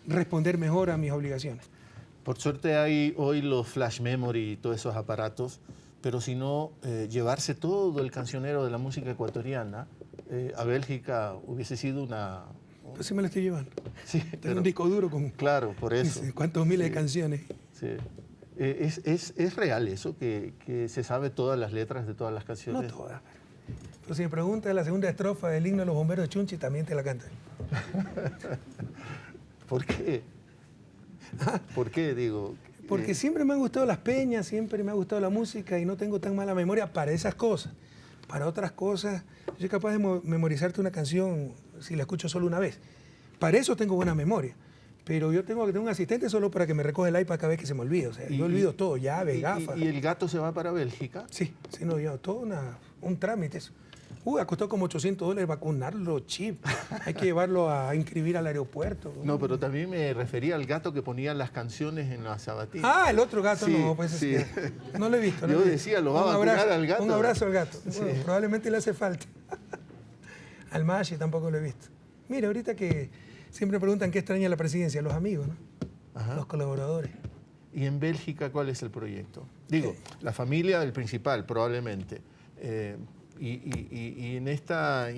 responder mejor a mis obligaciones.
Por suerte hay hoy los flash memory y todos esos aparatos, pero si no, llevarse todo el cancionero de la música ecuatoriana a Bélgica hubiese sido una...
Pues sí me lo estoy llevando.
Sí,
Tengo un disco duro con
claro, por eso.
cuántos miles
Sí.
de canciones.
Sí. ¿Es real eso, que se sabe todas las letras de todas las canciones?
No todas. Pero si me preguntas la segunda estrofa del himno de los bomberos de Chunchi, también te la canto.
¿Por qué? ¿Por qué, digo?
Porque siempre me han gustado las peñas, siempre me ha gustado la música y no tengo tan mala memoria para esas cosas. Para otras cosas, yo soy capaz de memorizarte una canción si la escucho solo una vez. Para eso tengo buena memoria. Pero yo tengo que tener un asistente solo para que me recoja el iPad cada vez que se me olvida. O sea, yo olvido todo, llaves, gafas.
¿Y el gato se va para Bélgica?
Sí, no, yo, todo un trámite eso. Ha costado como $800 vacunarlo, chip. Hay que llevarlo a inscribir al aeropuerto.
No, pero también me refería al gato que ponía las canciones en las sabatillas.
Ah, el otro gato
Sí,
no, pues
sí.
no lo he visto.
Yo decía, lo va a vacunar al gato.
Un abrazo al gato.
Sí.
Bueno, probablemente le hace falta. Al Maggi tampoco lo he visto. Mira, ahorita que siempre preguntan qué extraña la presidencia, los amigos, ¿no?
Ajá.
Los colaboradores.
¿Y en Bélgica cuál es el proyecto? Digo, la familia, el principal, probablemente. Y en estas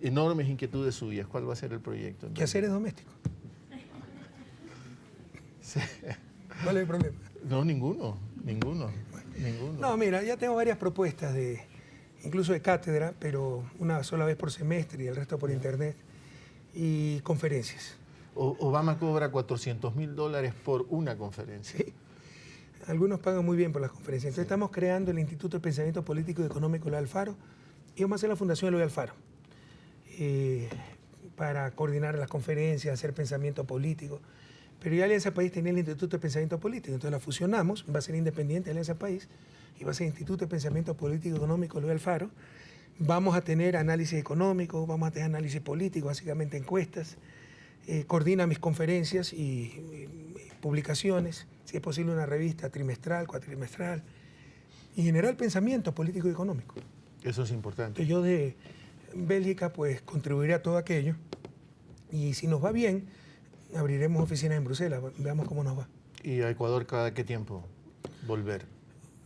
enormes inquietudes suyas, ¿cuál va a ser el proyecto?
Quehaceres domésticos.
Sí.
¿Cuál es el problema?
No, ninguno.
No, mira, ya tengo varias propuestas incluso de cátedra, pero una sola vez por semestre y el resto por internet, y conferencias.
Obama cobra $400.000 por una conferencia.
Sí. Algunos pagan muy bien por las conferencias. Entonces estamos creando el Instituto de Pensamiento Político y Económico Eloy Alfaro y vamos a hacer la Fundación Eloy Alfaro para coordinar las conferencias, hacer pensamiento político. Pero ya Alianza País tenía el Instituto de Pensamiento Político, entonces la fusionamos, va a ser independiente Alianza País y va a ser Instituto de Pensamiento Político y Económico Eloy Alfaro. Vamos a tener análisis económico, vamos a tener análisis político, básicamente encuestas. Coordina mis conferencias y publicaciones, si es posible una revista trimestral, cuatrimestral, y generar pensamiento político y económico.
Eso es importante.
Entonces yo de Bélgica pues contribuiré a todo aquello y si nos va bien abriremos oficinas en Bruselas, veamos cómo nos va.
¿Y a Ecuador cada qué tiempo volver?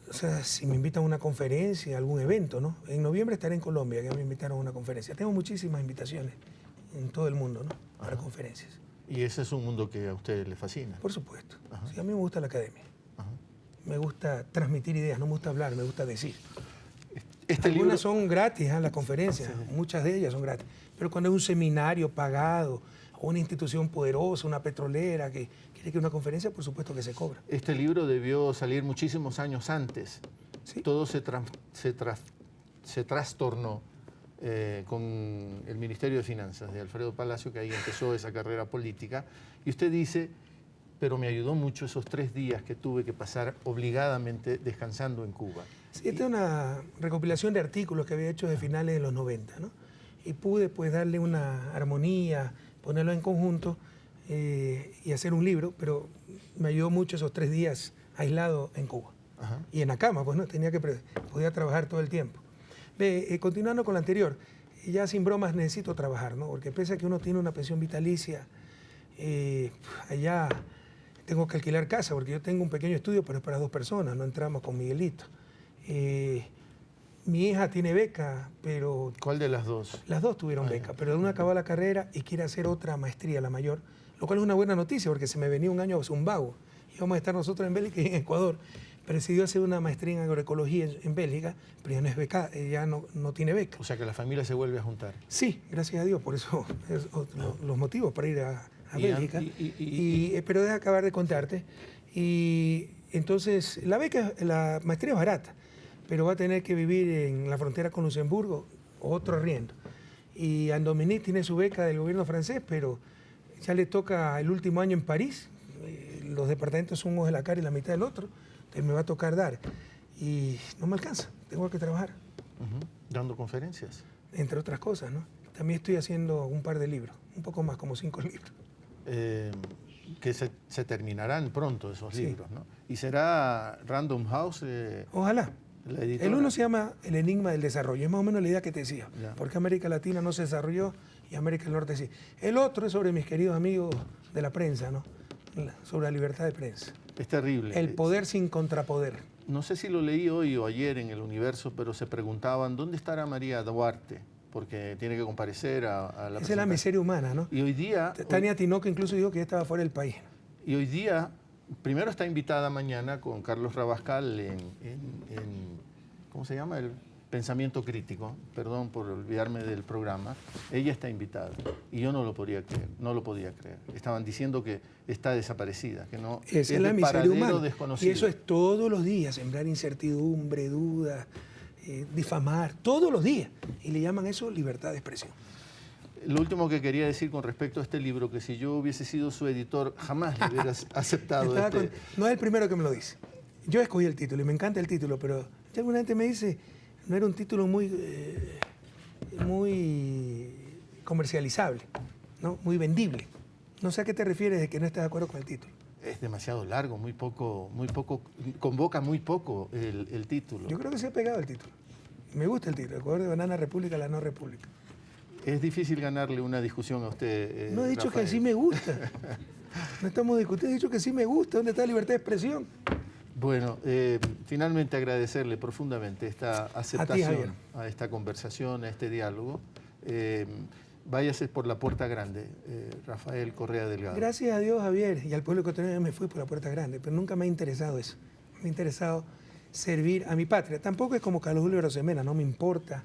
O sea, si me invitan a una conferencia, algún evento, ¿no? En noviembre estaré en Colombia, que me invitaron a una conferencia. Tengo muchísimas invitaciones en todo el mundo, ¿no? Para conferencias.
Y ese es un mundo que a usted le fascina.
Por supuesto.
Ajá.
Sí, a mí me gusta la academia.
Ajá.
Me gusta transmitir ideas, no me gusta hablar, me gusta decir.
Este libro,
Algunas son gratis, las conferencias, muchas de ellas son gratis. Pero cuando es un seminario pagado, o una institución poderosa, una petrolera que quiere que una conferencia, por supuesto que se cobra.
este libro debió salir muchísimos años antes.
Sí.
Todo se trastornó con el Ministerio de Finanzas de Alfredo Palacio, que ahí empezó esa carrera política. Y usted dice, pero me ayudó mucho esos 3 días que tuve que pasar obligadamente descansando en Cuba.
Sí, esta es una recopilación de artículos que había hecho de finales de los 90, ¿no? Y pude pues darle una armonía, ponerlo en conjunto y hacer un libro, pero me ayudó mucho esos 3 días aislado en Cuba.
Ajá.
Y en la cama, pues no, podía trabajar todo el tiempo. Continuando con lo anterior, ya sin bromas necesito trabajar, ¿no? Porque pese a que uno tiene una pensión vitalicia, allá tengo que alquilar casa, porque yo tengo un pequeño estudio, pero es para 2 personas, no entramos con Miguelito. Mi hija tiene beca, pero...
¿Cuál de las dos?
Las 2 tuvieron beca, pero una acabó la carrera y quiere hacer otra maestría, la mayor, lo cual es una buena noticia porque se me venía un año un vago. Íbamos a estar nosotros en Bélgica y en Ecuador. pero decidió hacer una maestría en agroecología en Bélgica, pero ya no es beca, ya no tiene beca.
O sea que la familia se vuelve a juntar.
Sí, gracias a Dios, por eso es los motivos para ir a Bélgica. Pero deja acabar de contarte. Y entonces, la maestría es barata, pero va a tener que vivir en la frontera con Luxemburgo, otro arriendo. Y Anne-Dominique tiene su beca del gobierno francés, pero ya le toca el último año en París. Los departamentos son uno de la cara y la mitad del otro. Entonces me va a tocar dar. Y no me alcanza, tengo que trabajar.
Dando conferencias.
Entre otras cosas, ¿no? También estoy haciendo un par de libros, un poco más, como 5 libros.
Que se terminarán pronto esos libros, ¿no? Y será Random House.
Ojalá.
La editora.
El uno se llama El enigma del desarrollo, es más o menos la idea que te decía,
Ya.
porque América Latina no se desarrolló y América del Norte sí. El otro es sobre mis queridos amigos de la prensa, ¿no? Sobre la libertad de prensa.
Es terrible.
El poder sin contrapoder.
No sé si lo leí hoy o ayer en El Universo, pero se preguntaban, ¿dónde estará María Duarte? Porque tiene que comparecer a la
Esa es la
presentación.
miseria humana, ¿no?
Y hoy día...
Tania Tinoco incluso dijo que ya estaba fuera del país.
Y hoy día, primero está invitada mañana con Carlos Rabascal en ¿cómo se llama? El pensamiento crítico. Perdón por olvidarme del programa. Ella está invitada y yo no lo podía creer. No lo podía creer. Estaban diciendo que está desaparecida, que no
Esa es la
de
miseria
paradero
humana.
desconocido.
Y eso es todos los días, sembrar incertidumbre, dudas, difamar, todos los días. Y le llaman eso libertad de expresión.
Lo último que quería decir con respecto a este libro, que si yo hubiese sido su editor, jamás le hubiera aceptado
No es el primero que me lo dice. Yo escogí el título y me encanta el título, pero ya alguna gente me dice, no era un título muy comercializable, ¿no? Muy vendible. No sé a qué te refieres de que no estás de acuerdo con el título.
Es demasiado largo, muy poco, convoca muy poco el título.
Yo creo que se ha pegado el título. Me gusta el título, Ecuador de Banana República, la no república.
Es difícil ganarle una discusión a usted,
No he dicho
Rafael.
que sí me gusta. No estamos discutiendo, he dicho que sí me gusta. ¿Dónde está la libertad de expresión?
Bueno, finalmente agradecerle profundamente esta aceptación
Javier.
a esta conversación, a este diálogo. Váyase por la puerta grande, Rafael Correa Delgado.
Gracias a Dios, Javier, y al pueblo ecuatoriano me fui por la puerta grande, pero nunca me ha interesado eso. Me ha interesado servir a mi patria. Tampoco es como Carlos Julio Arosemena, no me importa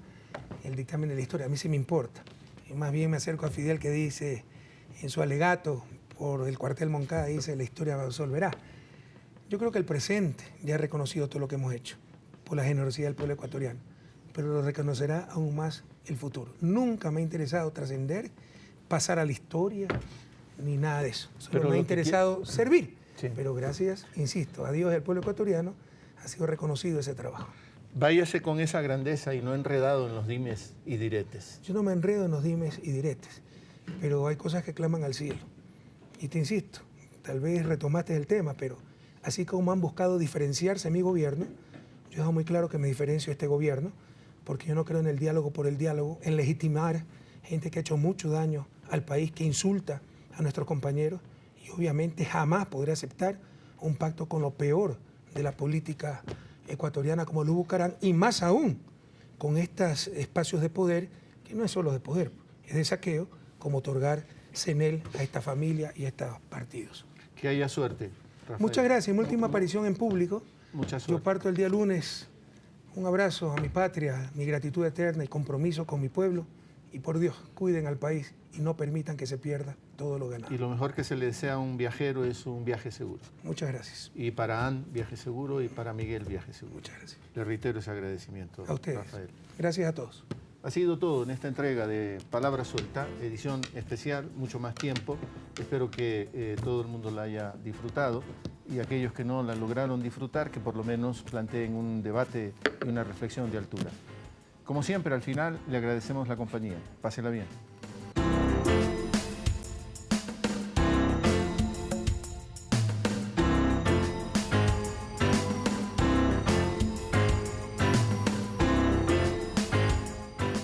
el dictamen de la historia, a mí sí me importa. Y más bien me acerco a Fidel, que dice en su alegato por el cuartel Moncada, dice la historia resolverá. Yo creo que el presente ya ha reconocido todo lo que hemos hecho por la generosidad del pueblo ecuatoriano, pero lo reconocerá aún más el futuro. Nunca me ha interesado trascender, pasar a la historia, ni nada de eso. Solo me ha interesado servir. Sí. Pero gracias, insisto, a Dios y al pueblo ecuatoriano ha sido reconocido ese trabajo.
Váyase con esa grandeza y no enredado en los dimes y diretes.
Yo no me enredo en los dimes y diretes, pero hay cosas que claman al cielo. Y te insisto, tal vez retomaste el tema, pero así como han buscado diferenciarse a mi gobierno, yo dejo muy claro que me diferencio de este gobierno, porque yo no creo en el diálogo por el diálogo, en legitimar gente que ha hecho mucho daño al país, que insulta a nuestros compañeros, y obviamente jamás podré aceptar un pacto con lo peor de la política ecuatoriana como lo buscarán, y más aún con estos espacios de poder, que no es solo de poder, es de saqueo, como otorgar CENEL a esta familia y a estos partidos.
Que haya suerte, Rafael.
Muchas gracias. Mi última aparición en público.
Mucha suerte.
Yo parto el día lunes. Un abrazo a mi patria, mi gratitud eterna y compromiso con mi pueblo. Y por Dios, cuiden al país y no permitan que se pierda todo lo ganado.
Y lo mejor que se le desea a un viajero es un viaje seguro.
Muchas gracias.
Y para Ann, viaje seguro, y para Miguel, viaje seguro.
Muchas gracias.
Le reitero ese agradecimiento,
A ustedes.
Rafael.
Gracias a todos.
Ha sido todo en esta entrega de Palabra Suelta, edición especial, mucho más tiempo. Espero que todo el mundo la haya disfrutado, y aquellos que no la lograron disfrutar, que por lo menos planteen un debate y una reflexión de altura. Como siempre, al final le agradecemos la compañía. Pásela bien.